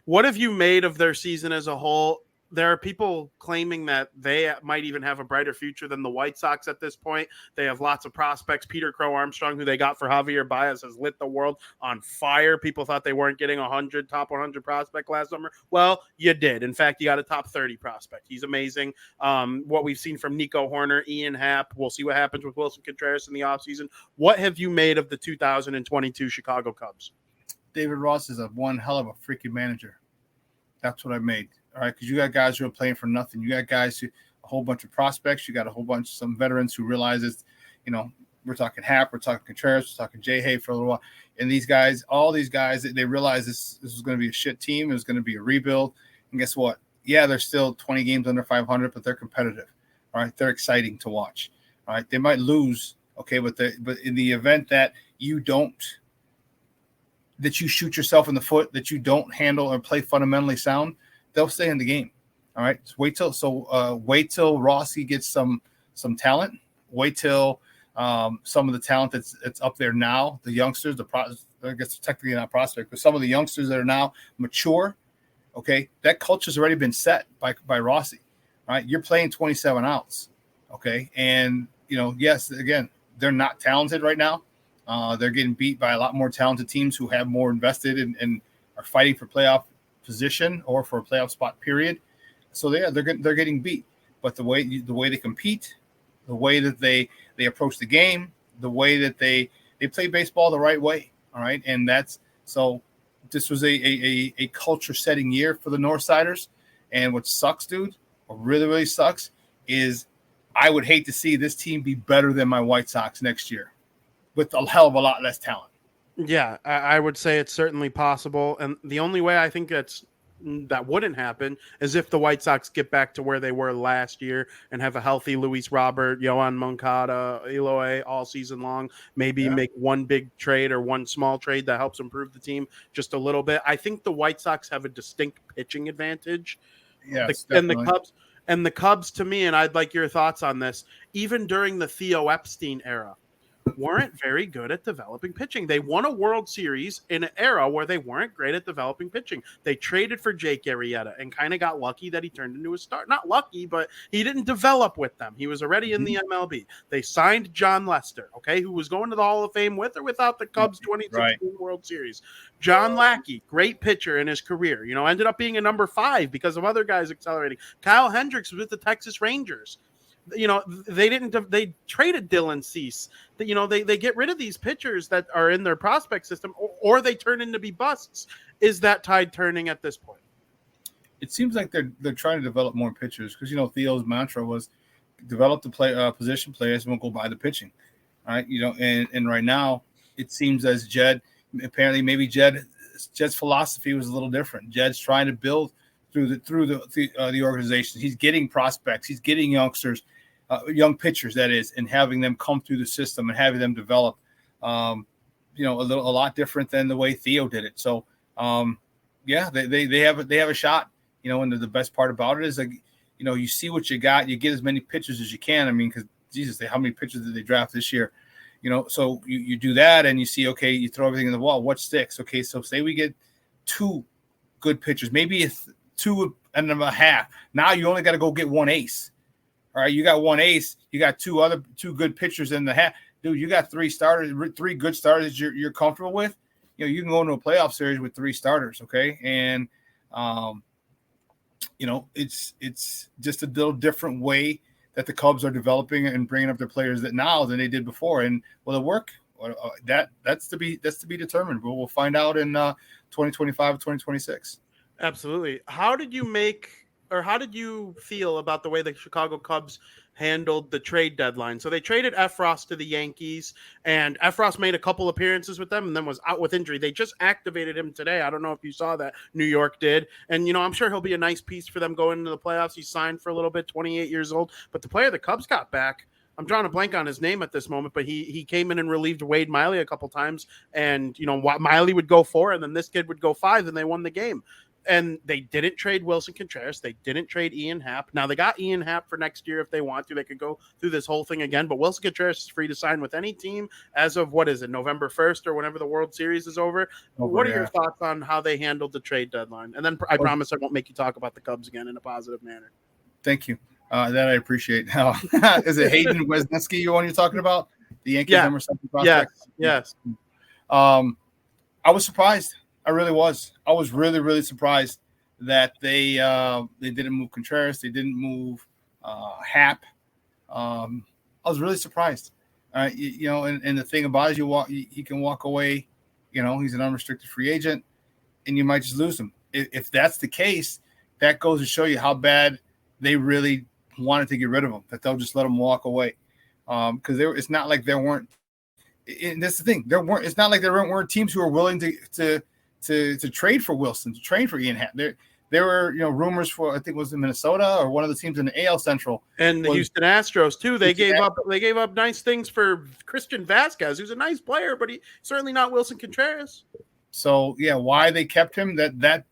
What have you made of their season as a whole? There are people claiming that they might even have a brighter future than the White Sox at this point. They have lots of prospects. Peter Crow Armstrong, who they got for Javier Baez, has lit the world on fire. People thought they weren't getting top 100 prospect last summer. Well, you did. In fact, you got a top 30 prospect. He's amazing. What we've seen from Nico Horner, Ian Happ, we'll see what happens with Wilson Contreras in the offseason. What have you made of the 2022 Chicago Cubs? David Ross is one hell of a freaking manager. That's what I made. All right, because you got guys who are playing for nothing. You got guys a whole bunch of prospects. You got a whole bunch of some veterans who realizes, we're talking Happ, we're talking Contreras, we're talking Jay Hay for a little while. And all these guys, they realize this is going to be a shit team. It's going to be a rebuild. And guess what? Yeah, they're still 20 games under 500, but they're competitive. All right, they're exciting to watch. All right, they might lose, okay, but in the event that you shoot yourself in the foot, that you don't handle or play fundamentally sound, they'll stay in the game. All right. So wait till Rossi gets some talent. Wait till some of the talent that's up there now, the youngsters, I guess technically not prospect, but some of the youngsters that are now mature. Okay. That culture's already been set by Rossi. All right. You're playing 27 outs. Okay. And, yes, again, they're not talented right now. They're getting beat by a lot more talented teams who have more invested and are fighting for playoff position or for a playoff spot period. So they're getting beat. But the way they compete, the way that they approach the game, the way that they play baseball the right way. All right. And this was a culture setting year for the Northsiders. And what sucks, dude, what really, really sucks is I would hate to see this team be better than my White Sox next year with a hell of a lot less talent. Yeah, I would say it's certainly possible. And the only way I think that wouldn't happen is if the White Sox get back to where they were last year and have a healthy Luis Robert, Yohan Moncada, Eloy all season long, maybe make one big trade or one small trade that helps improve the team just a little bit. I think the White Sox have a distinct pitching advantage. Yes, and the Cubs to me, and I'd like your thoughts on this, even during the Theo Epstein era, weren't very good at developing pitching. They won a World Series in an era where they weren't great at developing pitching. They traded for Jake Arrieta and kind of got lucky that he turned into a star. Not lucky, but he didn't develop with them. He was already in the MLB. They signed John Lester, who was going to the Hall of Fame with or without the Cubs 2016 World Series. John Lackey, great pitcher in his career, ended up being a number 5 because of other guys accelerating. Kyle Hendricks was with the Texas Rangers. They traded Dylan Cease. They get rid of these pitchers that are in their prospect system, or they turn into be busts. Is that tide turning at this point? It seems like they're trying to develop more pitchers because Theo's mantra was develop the position players and we'll go by the pitching. All right, and right now it seems as Jed's philosophy was a little different. Jed's trying to build through the organization. He's getting prospects. He's getting youngsters. Young pitchers, that is, and having them come through the system and having them develop, a lot different than the way Theo did it. So, they have a shot, and the best part about it is you see what you got, you get as many pitchers as you can. I mean, because Jesus, how many pitchers did they draft this year? So you do that and you see, okay, you throw everything in the wall. What sticks? Okay, so say we get 2 good pitchers, maybe 2.5. Now you only got to go get 1 ace. All right, you got 1 ace. You got 2 good pitchers in the hat. Dude, you got 3 good starters you're comfortable with. You can go into a playoff series with 3 starters, okay? And it's just a little different way that the Cubs are developing and bringing up their players than they did before. And will it work? That's to be determined. But we'll find out in 2025, 2026. Absolutely. How did you feel about the way the Chicago Cubs handled the trade deadline? So they traded Efros to the Yankees, and Efros made a couple appearances with them and then was out with injury. They just activated him today. I don't know if you saw that. New York did. And, I'm sure he'll be a nice piece for them going into the playoffs. He signed for a little bit, 28 years old. But the player the Cubs got back, I'm drawing a blank on his name at this moment, but he came in and relieved Wade Miley a couple times. And, Miley would go 4, and then this kid would go 5, and they won the game. And they didn't trade Wilson Contreras. They didn't trade Ian Happ. Now, they got Ian Happ for next year if they want to. They could go through this whole thing again. But Wilson Contreras is free to sign with any team as of, November 1st or whenever the World Series is over. What are your thoughts on how they handled the trade deadline? And then I promise I won't make you talk about the Cubs again in a positive manner. Thank you. That I appreciate. Is it Hayden Wesneski you're talking about? The Yankees number 7 prospect? Yes. I was surprised. I really was. I was really, really surprised that they didn't move Contreras. They didn't move Happ. I was really surprised. And the thing about it is he can walk away. He's an unrestricted free agent, and you might just lose him. If that's the case, that goes to show you how bad they really wanted to get rid of him, that they'll just let him walk away. Because it's not like there weren't. And that's the thing. It's not like there weren't teams who were willing to trade for Wilson, to trade for Ian Happ. There were rumors for, I think it was in Minnesota or one of the teams in the AL Central, and the Houston Astros too. They gave up nice things for Christian Vasquez, who's a nice player, but he's certainly not Wilson Contreras. So why they kept him, that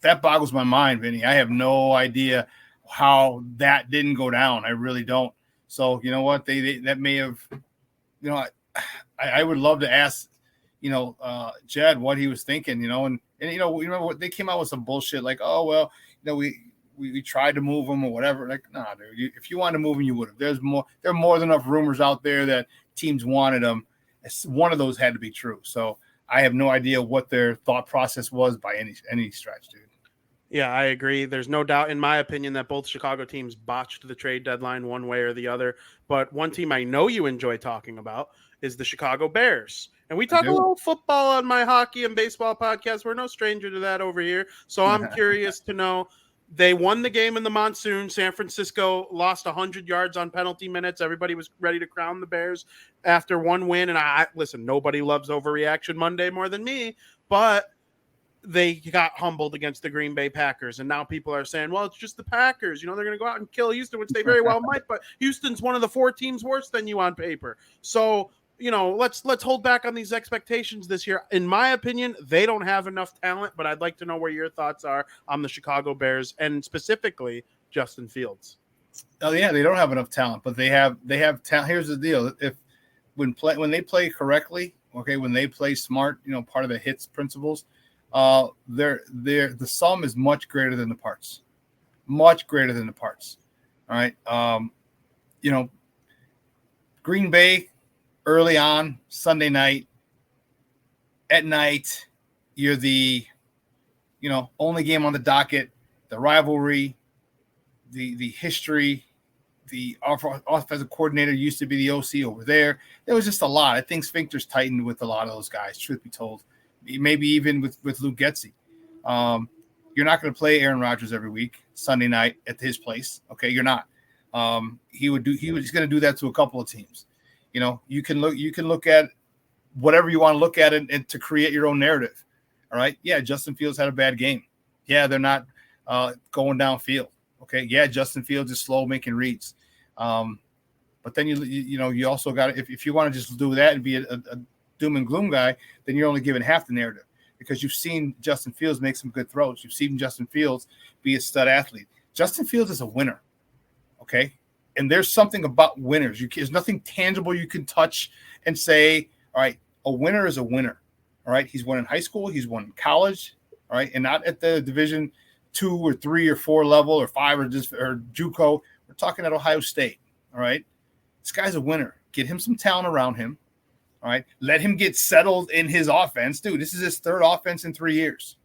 boggles my mind, Vinny. I have no idea how that didn't go down. I really don't. So you know what, they that may have, I would love to ask Jed what he was thinking, and remember what they came out with some bullshit like, oh well, we tried to move him or whatever. Like, nah, dude, if you wanted to move him, you would have. There are more than enough rumors out there that teams wanted him. One of those had to be true. So I have no idea what their thought process was by any stretch, dude. Yeah, I agree. There's no doubt, in my opinion, that both Chicago teams botched the trade deadline one way or the other. But one team I know you enjoy talking about is the Chicago Bears. And we talk a little football on my hockey and baseball podcast. We're no stranger to that over here. So I'm curious to know, they won the game in the monsoon. San Francisco lost 100 yards on penalty minutes. Everybody was ready to crown the Bears after one win. And listen, nobody loves Overreaction Monday more than me, but they got humbled against the Green Bay Packers. And now people are saying, well, it's just the Packers. They're going to go out and kill Houston, which they very well might. But Houston's one of the 4 teams worse than you on paper. So, let's hold back on these expectations this year. In my opinion, they don't have enough talent, but I'd like to know where your thoughts are on the Chicago Bears and specifically Justin Fields. Oh yeah, they don't have enough talent, but they have talent. Here's the deal: when they play correctly, okay, when they play smart, part of the hits principles, the sum is much greater than the parts, much greater than the parts. All right, Green Bay. Early on, Sunday night, at night, you're the, only game on the docket, the rivalry, the history, the offensive coordinator used to be the OC over there. There was just a lot. I think sphincters tightened with a lot of those guys, truth be told. Maybe even with Luke Getsy. You're not going to play Aaron Rodgers every week, Sunday night at his place. Okay, you're not. He was going to do that to a couple of teams. You can look at whatever you want to look at and to create your own narrative. All right. Yeah. Justin Fields had a bad game. Yeah. They're not going downfield. Okay. Yeah. Justin Fields is slow making reads. But then you also got to, if you want to just do that and be a doom and gloom guy, then you're only giving half the narrative, because you've seen Justin Fields make some good throws. You've seen Justin Fields be a stud athlete. Justin Fields is a winner. Okay. And there's something about winners. There's nothing tangible you can touch and say, all right, a winner is a winner. All right. He's won in high school. He's won in college. All right. And not at the Division 2 or 3 or 4 level or 5 or JUCO. We're talking at Ohio State. All right. This guy's a winner. Get him some talent around him. All right. Let him get settled in his offense. Dude, this is his 3rd offense in 3 years.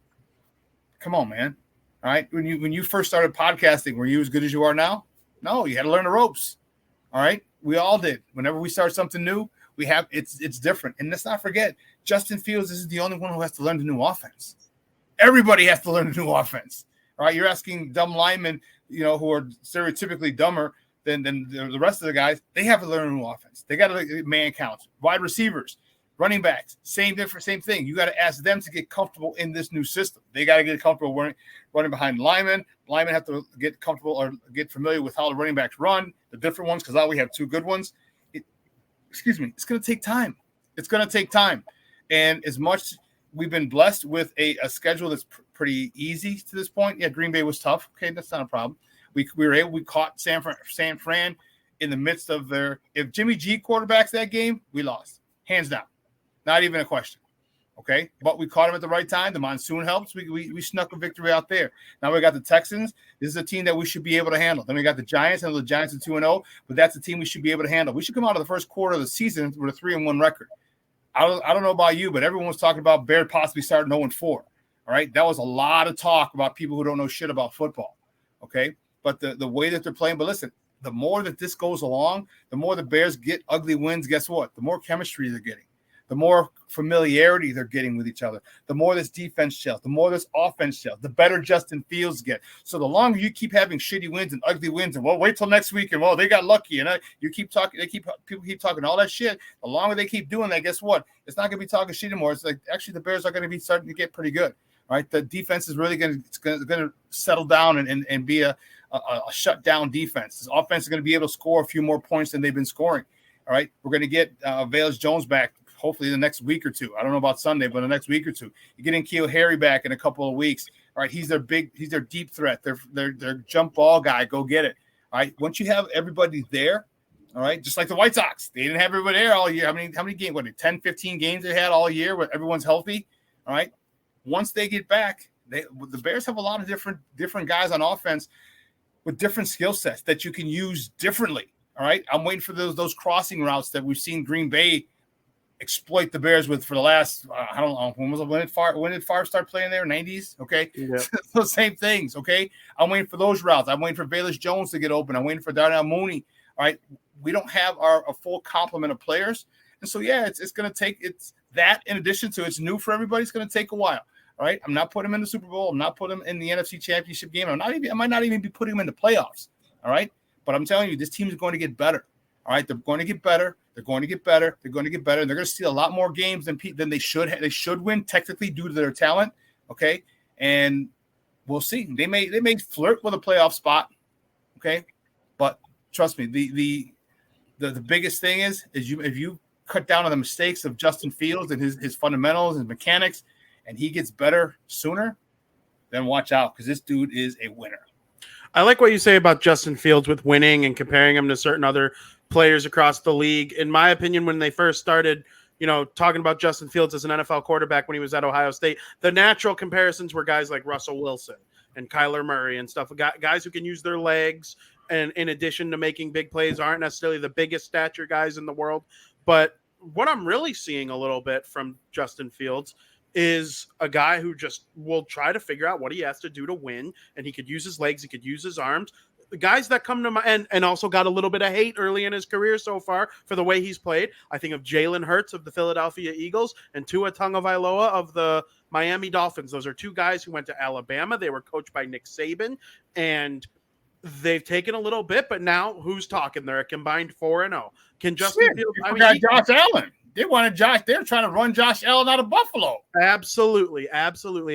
Come on, man. All right. When you first started podcasting, were you as good as you are now? No, you had to learn the ropes. All right. We all did. Whenever we start something new, it's different. And let's not forget, Justin Fields is the only one who has to learn the new offense. Everybody has to learn the new offense. All right. You're asking dumb linemen, who are stereotypically dumber than the rest of the guys. They have to learn a new offense. They got to man counts, wide receivers, running backs, same thing. You got to ask them to get comfortable in this new system. They got to get comfortable running behind linemen. Linemen have to get comfortable or get familiar with how the running backs run, the different ones, because now we have 2 good ones. It's going to take time. It's going to take time. And as much we've been blessed with a schedule that's pretty easy to this point. Yeah, Green Bay was tough. Okay, that's not a problem. We caught San Fran in the midst of if Jimmy G quarterbacks that game, we lost. Hands down. Not even a question. Okay, but we caught him at the right time. The monsoon helps. We snuck a victory out there. Now we got the Texans. This is a team that we should be able to handle. Then we got the Giants, and the Giants are 2-0, but that's a team we should be able to handle. We should come out of the first quarter of the season with a 3-1 record. I don't know about you, but everyone was talking about Bear possibly starting 0-4. All right, that was a lot of talk about people who don't know shit about football. Okay, but the way that they're playing. But listen, the more that this goes along, the more the Bears get ugly wins. Guess what? The more chemistry they're getting. The more familiarity they're getting with each other, the more this defense shells, the more this offense shells, the better Justin Fields get. So the longer you keep having shitty wins and ugly wins, and wait till next week, and they got lucky, and you keep talking, people keep talking all that shit. The longer they keep doing that, guess what? It's not going to be talking shit anymore. It's like actually the Bears are going to be starting to get pretty good. All right, the defense is really going to settle down and be a shutdown defense. This offense is going to be able to score a few more points than they've been scoring. All right, we're going to get Velus Jones back. Hopefully the next week or two. I don't know about Sunday, but the next week or two. You get N'Keal Harry back in a couple of weeks. All right, he's their deep threat. Their jump ball guy. Go get it. All right. Once you have everybody there, all right, just like the White Sox. They didn't have everybody there all year. How many games? 10, 15 games they had all year where everyone's healthy? All right. Once they get back, the Bears have a lot of different guys on offense with different skill sets that you can use differently. All right, I'm waiting for those crossing routes that we've seen Green Bay exploit the Bears with for the last I don't know when did Favre start playing there? 90s. Okay, Yeah. Those same things. Okay, I'm waiting for those routes. I'm waiting for Bayless Jones to get open. I'm waiting for Darnell Mooney. All right, we don't have a full complement of players, and so yeah, it's going to take that in addition to it's new for everybody. It's going to take a while. All right, I'm not putting him in the Super Bowl. I'm not putting him in the NFC Championship game. I might not even be putting him in the playoffs. All right, but I'm telling you, this team is going to get better. All right, they're going to get better. They're going to get better. They're going to get better, and they're going to steal a lot more games than they should. They should win technically due to their talent. Okay, and we'll see. They may flirt with a playoff spot. Okay, but trust me, the biggest thing is if you cut down on the mistakes of Justin Fields and his fundamentals and mechanics, and he gets better sooner, then watch out because this dude is a winner. I like what you say about Justin Fields with winning and comparing him to certain other players across the league. In my opinion, when they first started, talking about Justin Fields as an NFL quarterback when he was at Ohio State, the natural comparisons were guys like Russell Wilson and Kyler Murray and stuff. Guys who can use their legs and in addition to making big plays aren't necessarily the biggest stature guys in the world. But what I'm really seeing a little bit from Justin Fields is a guy who just will try to figure out what he has to do to win, and he could use his legs, he could use his arms. The guys that come to my and also got a little bit of hate early in his career so far for the way he's played. I think of Jalen Hurts of the Philadelphia Eagles and Tua Tagovailoa of the Miami Dolphins. Those are two guys who went to Alabama. They were coached by Nick Saban, and they've taken a little bit, but now who's talking? They're a combined 4-0. Can Justin Fields? Josh Allen. They wanted Josh. They're trying to run Josh Allen out of Buffalo. Absolutely.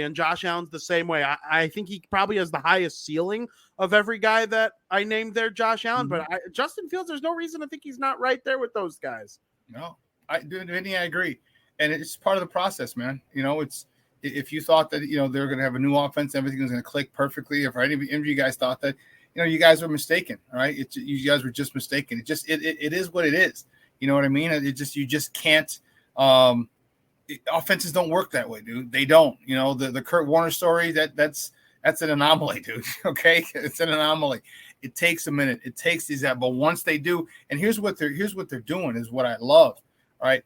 And Josh Allen's the same way. I think he probably has the highest ceiling of every guy that I named there, Josh Allen. Mm-hmm. But Justin Fields, there's no reason to think he's not right there with those guys. No, Vinnie, I agree, and it's part of the process, man. It's if you thought that they're going to have a new offense, everything was going to click perfectly. If any of you guys thought that, you guys were mistaken. All right, you guys were just mistaken. It is what it is. You know what I mean? You just can't. Offenses don't work that way, dude. They don't. The Kurt Warner story that's an anomaly, dude. Okay, it's an anomaly. It takes a minute. It takes these out, but once they do, and here's what they're doing is what I love. All right,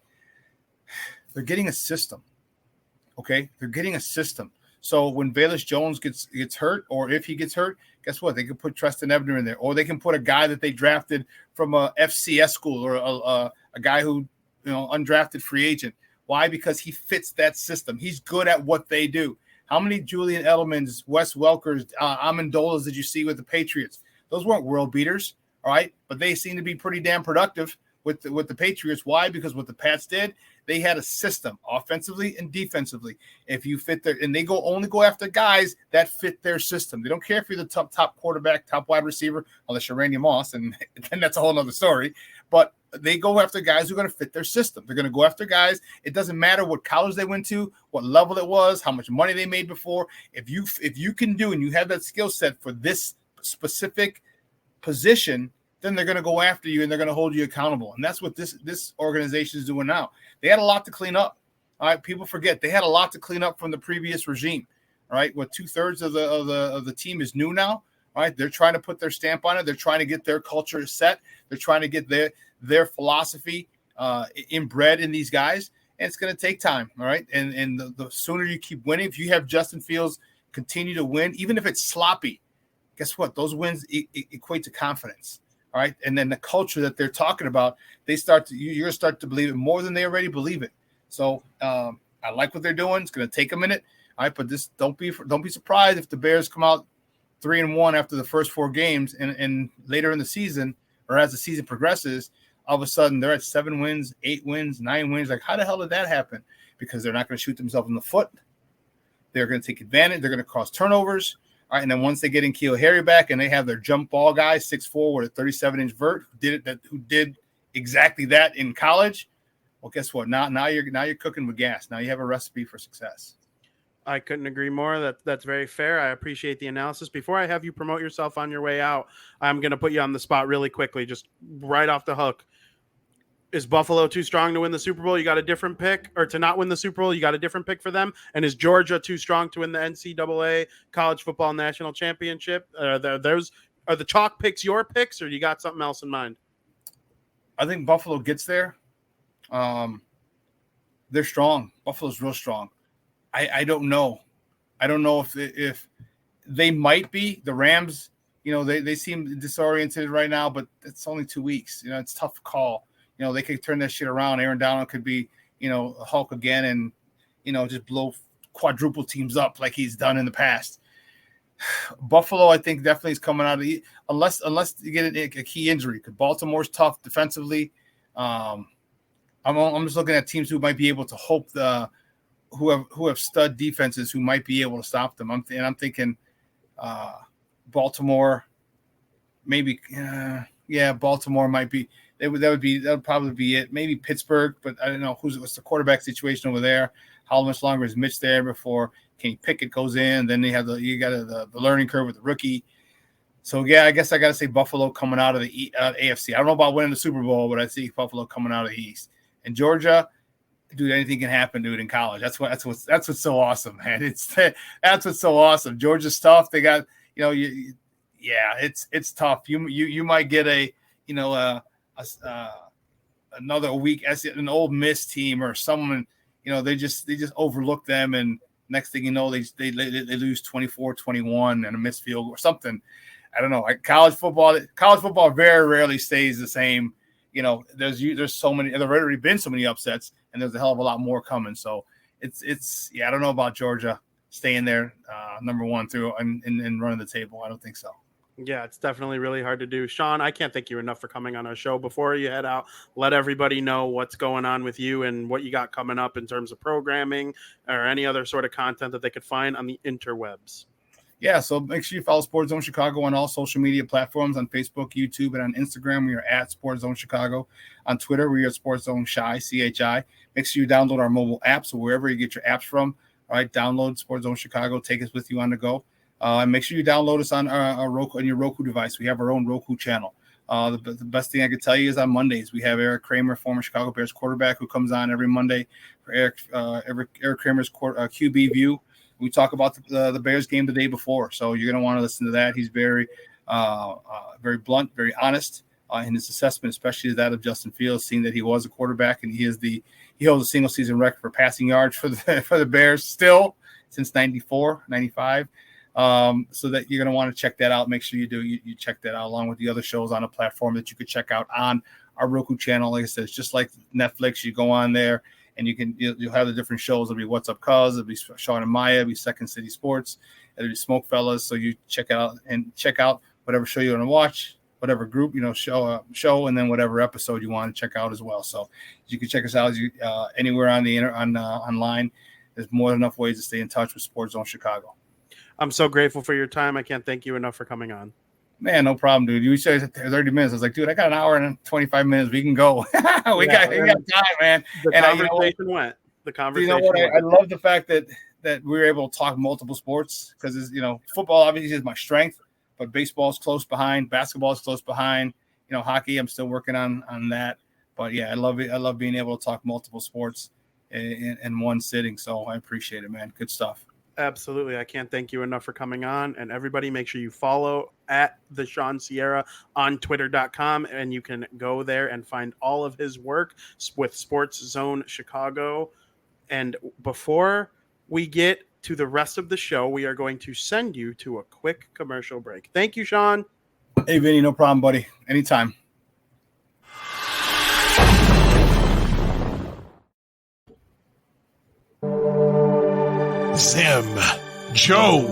they're getting a system. Okay, they're getting a system. So when Bayless Jones gets hurt, or if he gets hurt, guess what? They can put Treston Ebner in there, or they can put a guy that they drafted from a FCS school, or a guy who undrafted free agent. Why? Because he fits that system. He's good at what they do. How many Julian Edelmans, Wes Welkers, Amendolas did you see with the Patriots? Those weren't world beaters, all right, but they seem to be pretty damn productive with the Patriots. Why? Because what the Pats did, they had a system offensively and defensively. If you fit their, and they only go after guys that fit their system. They don't care if you're the top quarterback, top wide receiver, unless you're Randy Moss, and then that's a whole other story. But they go after guys who are going to fit their system. They're going to go after guys. It doesn't matter what college they went to, what level it was, how much money they made before. If you can do and you have that skill set for this specific position, then they're going to go after you and they're going to hold you accountable. And that's what this organization is doing now. They had a lot to clean up. All right, people forget they had a lot to clean up from the previous regime. All right, what 2/3 of the team is new now. All right, they're trying to put their stamp on it. They're trying to get their culture set. They're trying to get their philosophy inbred in these guys, and it's going to take time. All right, and the sooner you keep winning, if you have Justin Fields continue to win, even if it's sloppy, guess what? Those wins equate to confidence. All right, and then the culture that they're talking about, you're going to start to believe it more than they already believe it. So I like what they're doing. It's going to take a minute. All right, but don't be surprised if the Bears come out 3-1 after the first 4 games, and later in the season, or as the season progresses, all of a sudden they're at 7 wins, 8 wins, 9 wins. Like, how the hell did that happen? Because they're not going to shoot themselves in the foot. They're going to take advantage. They're going to cause turnovers. All right, and then once they get in Keel Harry back and they have their jump ball guy, 6'4" with a 37-inch vert, who did exactly that in college. Well, guess what? Now you're cooking with gas. Now you have a recipe for success. I couldn't agree more. That's very fair. I appreciate the analysis. Before I have you promote yourself on your way out, I'm going to put you on the spot really quickly, just right off the hook. Is Buffalo too strong to win the Super Bowl? You got a different pick, or to not win the Super Bowl? You got a different pick for them. And is Georgia too strong to win the NCAA College Football National Championship? Those are the chalk picks your picks, or you got something else in mind? I think Buffalo gets there. They're strong. Buffalo's real strong. I don't know. I don't know if they might be. The Rams, they seem disoriented right now, but it's only 2 weeks. It's tough to call. They could turn that shit around. Aaron Donald could be, a Hulk again and, just blow quadruple teams up like he's done in the past. Buffalo, I think, definitely is coming out of the unless you get a key injury. Because Baltimore's tough defensively. I'm just looking at teams who might be able to hope who have stud defenses who might be able to stop them. I'm thinking Baltimore, maybe. Baltimore might be. That would probably be it. Maybe Pittsburgh, but I don't know what's the quarterback situation over there. How much longer is Mitch there before Kenny Pickett goes in? Then you got the learning curve with the rookie. So yeah, I guess I got to say Buffalo coming out of the AFC. I don't know about winning the Super Bowl, but I see Buffalo coming out of the East. And Georgia, dude, anything can happen, dude. In college, that's what's so awesome, man. That's what's so awesome. Georgia's tough. They got it's tough. You might get another week as an Ole Miss team or someone, they just overlook them, and next thing you know, they lose 24-21 and a missed field goal or something. I don't know. Like college football very rarely stays the same. There's so many. There've already been so many upsets, and there's a hell of a lot more coming. So it's I don't know about Georgia staying there number one through and running the table. I don't think so. Yeah, it's definitely really hard to do. Shawn, I can't thank you enough for coming on our show. Before you head out, let everybody know what's going on with you and what you got coming up in terms of programming or any other sort of content that they could find on the interwebs. Yeah, so make sure you follow SportsZone Chicago on all social media platforms, on Facebook, YouTube, and on Instagram. We are at SportsZone Chicago. On Twitter, we are SportsZone Chi, CHI. Make sure you download our mobile apps, so wherever you get your apps from. All right, download SportsZone Chicago. Take us with you on the go. And make sure you download us on your Roku device. We have our own Roku channel. The best thing I could tell you is on Mondays we have Eric Kramer, former Chicago Bears quarterback, who comes on every Monday for Eric Kramer's QB View. We talk about the Bears game the day before, so you're going to want to listen to that. He's very blunt, very honest in his assessment, especially that of Justin Fields, seeing that he was a quarterback and he holds a single season record for passing yards for the Bears still since 94, 95. So that you're going to want to check that out. Make sure you check that out along with the other shows on a platform that you could check out on our Roku channel. Like I said, it's just like Netflix. You go on there and you'll have the different shows. It'll be What's Up Cuz, it'll be Shawn and Maya, it'll be Second City Sports, it'll be Smoke Fellas. So you check out whatever show you want to watch, whatever group, show, and then whatever episode you want to check out as well. So you can check us out anywhere on the online. There's more than enough ways to stay in touch with SportsZone Chicago. I'm so grateful for your time. I can't thank you enough for coming on. Man, no problem, dude. You said 30 minutes. I was like, dude, I got an hour and 25 minutes. We can go. we got time, man. The conversation went. The conversation went. I love the fact that we were able to talk multiple sports because, football obviously is my strength, but baseball is close behind. Basketball is close behind. Hockey, I'm still working on that. But, yeah, I love it. I love being able to talk multiple sports in one sitting. So I appreciate it, man. Good stuff. Absolutely. I can't thank you enough for coming on. And everybody, make sure you follow at the Shawn Sierra on twitter.com, and you can go there and find all of his work with SportsZone Chicago. And before we get to the rest of the show, we are going to send you to a quick commercial break. Thank you, Shawn. Hey, Vinny, no problem, buddy. Anytime. Zim, Joe,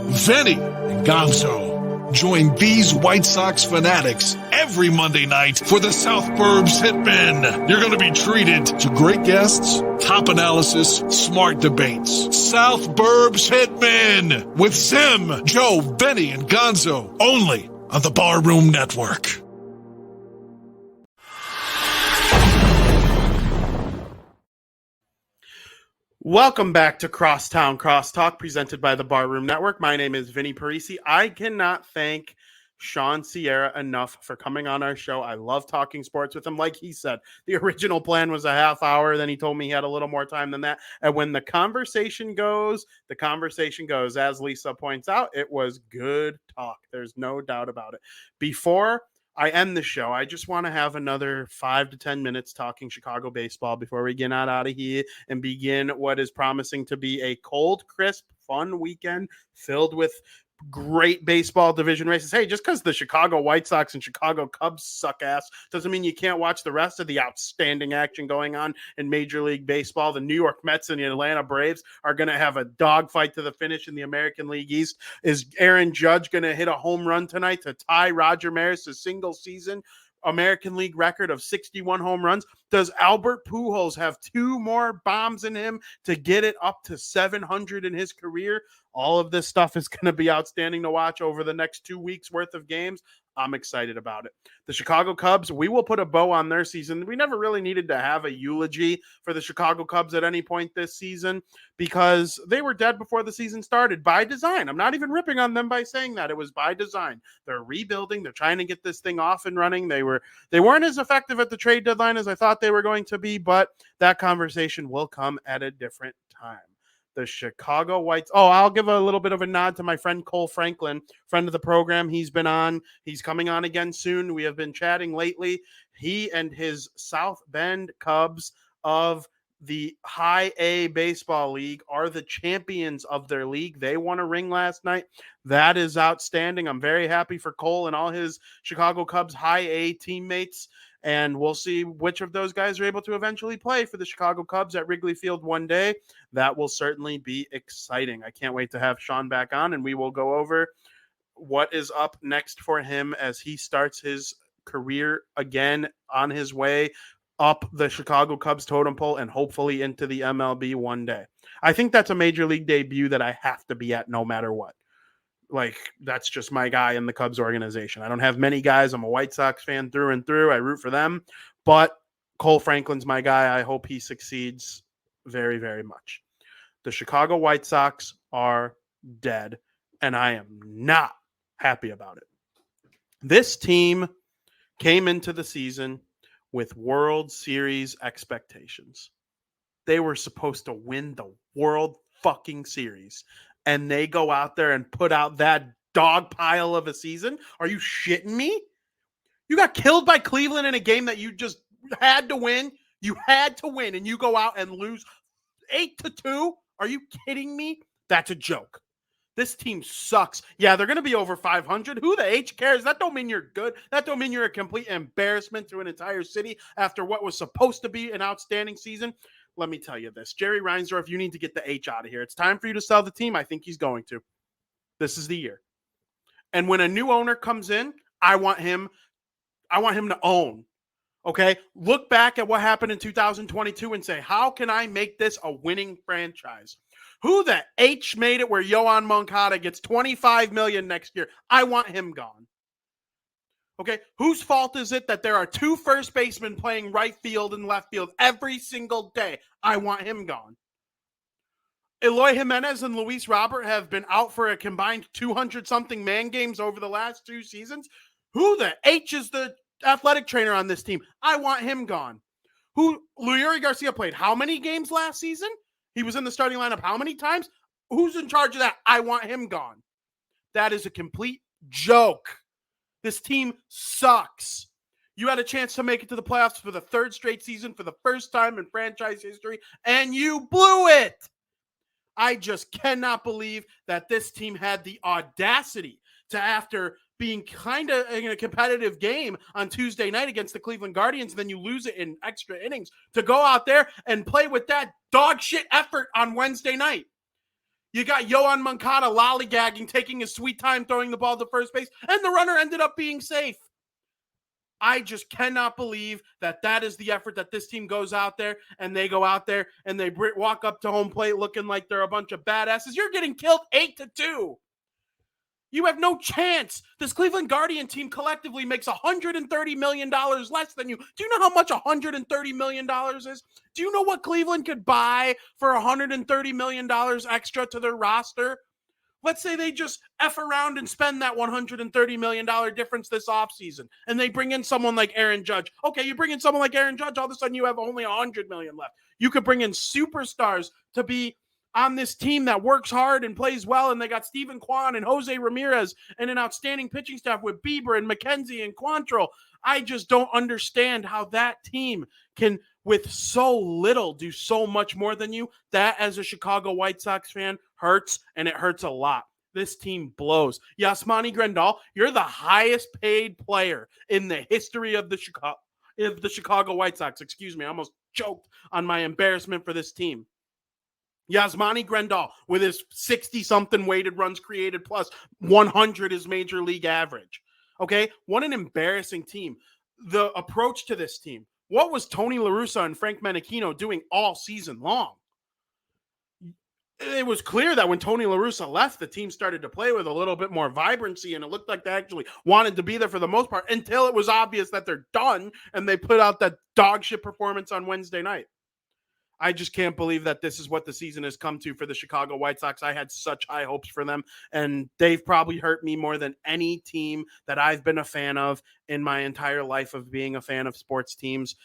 Vinnie, and Gonzo. Join these White Sox fanatics every Monday night for the South Burbs Hitmen. You're going to be treated to great guests, top analysis, smart debates. South Burbs Hitmen with Zim, Joe, Vinnie, and Gonzo. Only on the Barroom Network. Welcome back to Crosstown Crosstalk, presented by the Barroom Network. My name is Vinnie Parise. I cannot thank Shawn Sierra enough for coming on our show. I love talking sports with him. Like he said, the original plan was a half hour. Then he told me he had a little more time than that. And when the conversation goes, the conversation goes. As Lisa points out, it was good talk. There's no doubt about it. Before I end the show, I just want to have another 5 to 10 minutes talking Chicago baseball before we get out of here and begin what is promising to be a cold, crisp, fun weekend filled with great baseball division races. Hey, just because the Chicago White Sox and Chicago Cubs suck ass doesn't mean you can't watch the rest of the outstanding action going on in Major League Baseball. The New York Mets and the Atlanta Braves are going to have a dogfight to the finish in the American League East. Is Aaron Judge going to hit a home run tonight to tie Roger Maris' single season American League record of 61 home runs? Does Albert Pujols have 2 more bombs in him to get it up to 700 in his career? All of this stuff is going to be outstanding to watch over the next 2 weeks worth of games. I'm excited about it. The Chicago Cubs, we will put a bow on their season. We never really needed to have a eulogy for the Chicago Cubs at any point this season because they were dead before the season started by design. I'm not even ripping on them by saying that. It was by design. They're rebuilding. They're trying to get this thing off and running. They weren't as effective at the trade deadline as I thought they were going to be, but that conversation will come at a different time. The Chicago Whites. Oh, I'll give a little bit of a nod to my friend Cole Franklin, friend of the program. He's been on. He's coming on again soon. We have been chatting lately. He and his South Bend Cubs of the High A Baseball League are the champions of their league. They won a ring last night. That is outstanding. I'm very happy for Cole and all his Chicago Cubs High A teammates. And we'll see which of those guys are able to eventually play for the Chicago Cubs at Wrigley Field one day. That will certainly be exciting. I can't wait to have Shawn back on, and we will go over what is up next for him as he starts his career again on his way up the Chicago Cubs totem pole and hopefully into the MLB one day. I think that's a major league debut that I have to be at no matter what. Like, that's just my guy in the Cubs organization. I don't have many guys. I'm a White Sox fan through and through. I root for them. But Cole Franklin's my guy. I hope he succeeds very, very much. The Chicago White Sox are dead, and I am not happy about it. This team came into the season with World Series expectations. They were supposed to win the World fucking Series. And they go out there and put out that dog pile of a season? Are you shitting me? You got killed by Cleveland in a game that you just had to win. You had to win, and you go out and lose 8-2? Are you kidding me? That's a joke. This team sucks. Yeah, they're going to be over 500. Who the H cares? That don't mean you're good. That don't mean you're a complete embarrassment to an entire city after what was supposed to be an outstanding season. Let me tell you this. Jerry Reinsdorf, you need to get the H out of here. It's time for you to sell the team. I think he's going to. This is the year. And when a new owner comes in, I want him to own. Okay? Look back at what happened in 2022 and say, how can I make this a winning franchise? Who the H made it where Yoan Moncada gets $25 million next year? I want him gone. Okay, whose fault is it that there are 2 first basemen playing right field and left field every single day? I want him gone. Eloy Jimenez and Luis Robert have been out for a combined 200-something man games over the last 2 seasons. Who the H is the athletic trainer on this team? I want him gone. Luis Garcia played how many games last season? He was in the starting lineup how many times? Who's in charge of that? I want him gone. That is a complete joke. This team sucks. You had a chance to make it to the playoffs for the 3rd straight season for the first time in franchise history, and you blew it. I just cannot believe that this team had the audacity to, after being kind of in a competitive game on Tuesday night against the Cleveland Guardians, then you lose it in extra innings, to go out there and play with that dog shit effort on Wednesday night. You got Yoan Moncada lollygagging, taking his sweet time throwing the ball to first base, and the runner ended up being safe. I just cannot believe that that is the effort that this team goes out there, and they go out there and they walk up to home plate looking like they're a bunch of badasses. You're getting killed 8-2. You have no chance. This Cleveland Guardian team collectively makes $130 million less than you. Do you know how much $130 million is? Do you know what Cleveland could buy for $130 million extra to their roster? Let's say they just F around and spend that $130 million difference this offseason, and they bring in someone like Aaron Judge. Okay, you bring in someone like Aaron Judge, all of a sudden you have only $100 million left. You could bring in superstars to be on this team that works hard and plays well, and they got Steven Kwan and Jose Ramirez and an outstanding pitching staff with Bieber and McKenzie and Quantrill. I just don't understand how that team can, with so little, do so much more than you. That, as a Chicago White Sox fan, hurts, and it hurts a lot. This team blows. Yasmani Grandal, you're the highest paid player in the history of the Chicago White Sox. Excuse me, I almost choked on my embarrassment for this team. Yasmani Grandal, with his 60-something weighted runs created plus 100 is major league average. Okay, what an embarrassing team. The approach to this team. What was Tony La Russa and Frank Menechino doing all season long? It was clear that when Tony La Russa left, the team started to play with a little bit more vibrancy, and it looked like they actually wanted to be there for the most part until it was obvious that they're done and they put out that dog shit performance on Wednesday night. I just can't believe that this is what the season has come to for the Chicago White Sox. I had such high hopes for them, and they've probably hurt me more than any team that I've been a fan of in my entire life of being a fan of sports teams.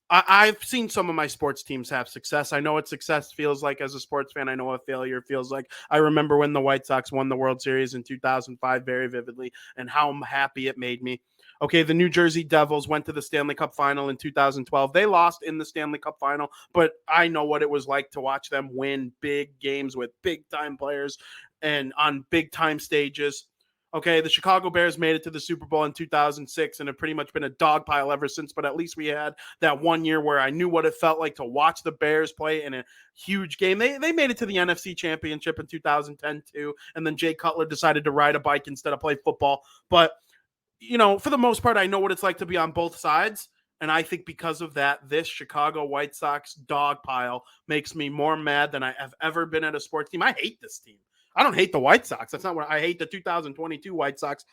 I've seen some of my sports teams have success. I know what success feels like as a sports fan. I know what failure feels like. I remember when the White Sox won the World Series in 2005 very vividly, and how happy it made me. Okay, the New Jersey Devils went to the Stanley Cup final in 2012. They lost in the Stanley Cup final, but I know what it was like to watch them win big games with big-time players and on big-time stages. Okay, the Chicago Bears made it to the Super Bowl in 2006 and have pretty much been a dog pile ever since, but at least we had that 1 year where I knew what it felt like to watch the Bears play in a huge game. They made it to the NFC Championship in 2010 too, and then Jay Cutler decided to ride a bike instead of play football. But, you know, for the most part, I know what it's like to be on both sides, and I think because of that, this Chicago White Sox dog pile makes me more mad than I have ever been at a sports team. I hate this team. I don't hate the White Sox. That's not what I hate. The 2022 White Sox.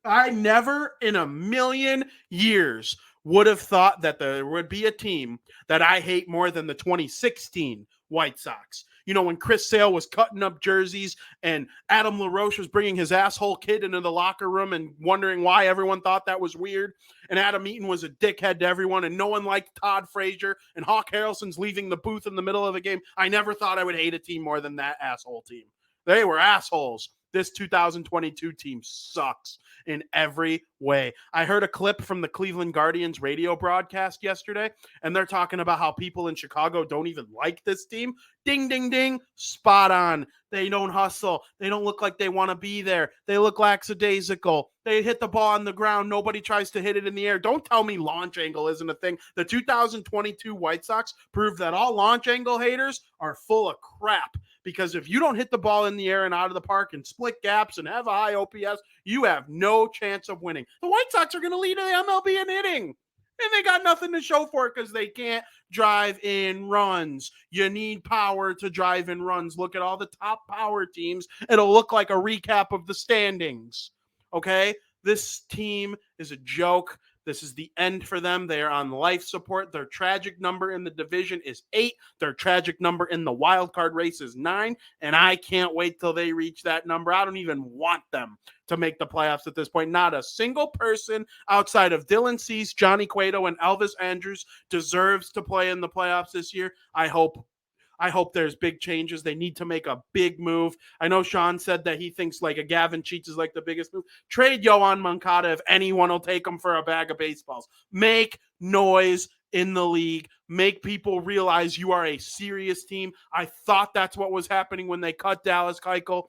I never in a million years would have thought that there would be a team that I hate more than the 2016 White Sox. You know, when Chris Sale was cutting up jerseys and Adam LaRoche was bringing his asshole kid into the locker room and wondering why everyone thought that was weird. And Adam Eaton was a dickhead to everyone and no one liked Todd Frazier and Hawk Harrelson's leaving the booth in the middle of the game. I never thought I would hate a team more than that asshole team. They were assholes. This 2022 team sucks in every way. I heard a clip from the Cleveland Guardians radio broadcast yesterday, and they're talking about how people in Chicago don't even like this team. Ding, ding, ding. Spot on. They don't hustle. They don't look like they want to be there. They look lackadaisical. They hit the ball on the ground. Nobody tries to hit it in the air. Don't tell me launch angle isn't a thing. The 2022 White Sox proved that all launch angle haters are full of crap. Because if you don't hit the ball in the air and out of the park and split gaps and have a high OPS, you have no chance of winning. The White Sox are going to lead the MLB in hitting. And they got nothing to show for it because they can't drive in runs. You need power to drive in runs. Look at all the top power teams. It'll look like a recap of the standings. Okay? This team is a joke. This is the end for them. They are on life support. Their tragic number in the division is 8. Their tragic number in the wild card race is 9. And I can't wait till they reach that number. I don't even want them to make the playoffs at this point. Not a single person outside of Dylan Cease, Johnny Cueto, and Elvis Andrus deserves to play in the playoffs this year. I hope there's big changes. They need to make a big move. I know Shawn said that he thinks like a Gavin Cheats is like the biggest move. Trade Yohan Moncada if anyone will take him for a bag of baseballs. Make noise in the league. Make people realize you are a serious team. I thought that's what was happening when they cut Dallas Keuchel.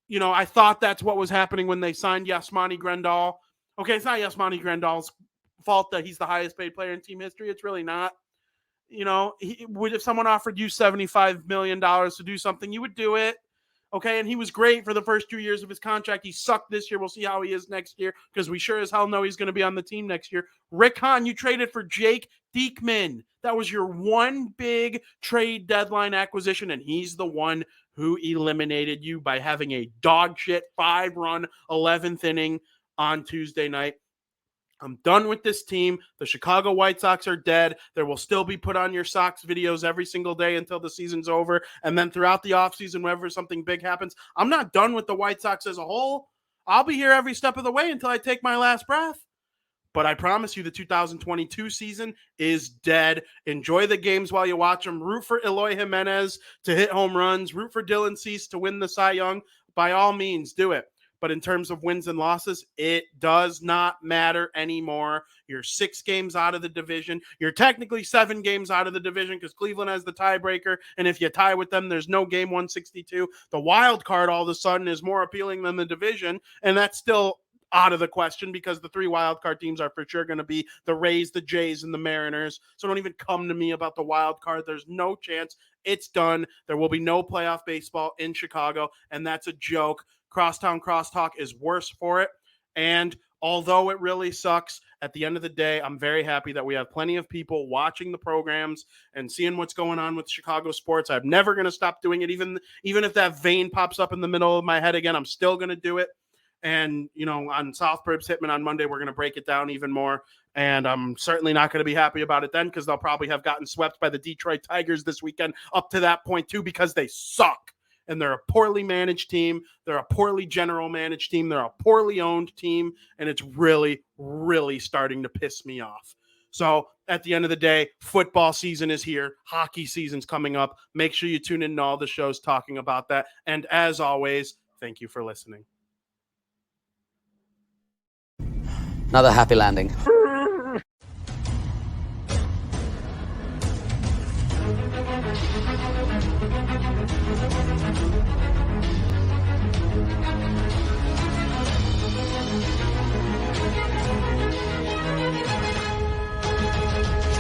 You know, I thought that's what was happening when they signed Yasmani Grandal. Okay, it's not Yasmani Grandal's fault that he's the highest paid player in team history. It's really not. You know, if someone offered you $75 million to do something, you would do it. Okay, and he was great for the first 2 years of his contract. He sucked this year. We'll see how he is next year because we sure as hell know he's going to be on the team next year. Rick Hahn, you traded for Jake Diekman. That was your one big trade deadline acquisition, and he's the one who eliminated you by having a dog shit 5-run 11th inning on Tuesday night. I'm done with this team. The Chicago White Sox are dead. There will still be put on your Sox videos every single day until the season's over. And then throughout the offseason, whenever something big happens, I'm not done with the White Sox as a whole. I'll be here every step of the way until I take my last breath. But I promise you the 2022 season is dead. Enjoy the games while you watch them. Root for Eloy Jimenez to hit home runs. Root for Dylan Cease to win the Cy Young. By all means, do it. But in terms of wins and losses, it does not matter anymore. You're 6 games out of the division. You're technically 7 games out of the division because Cleveland has the tiebreaker. And if you tie with them, there's no game 162. The wild card all of a sudden is more appealing than the division. And that's still out of the question because the 3 wild card teams are for sure going to be the Rays, the Jays, and the Mariners. So don't even come to me about the wild card. There's no chance. It's done. There will be no playoff baseball in Chicago, and that's a joke. Crosstown Crosstalk is worse for it. And although it really sucks, at the end of the day, I'm very happy that we have plenty of people watching the programs and seeing what's going on with Chicago sports. I'm never going to stop doing it. Even if that vein pops up in the middle of my head again, I'm still going to do it. And, on South Burbs Hitman on Monday, we're going to break it down even more. And I'm certainly not going to be happy about it then because they'll probably have gotten swept by the Detroit Tigers this weekend up to that point too because they suck. And they're a poorly managed team. They're a poorly general managed team. They're a poorly owned team. And it's really, really starting to piss me off. So at the end of the day, football season is here. Hockey season's coming up. Make sure you tune in to all the shows talking about that. And as always, thank you for listening. Another happy landing.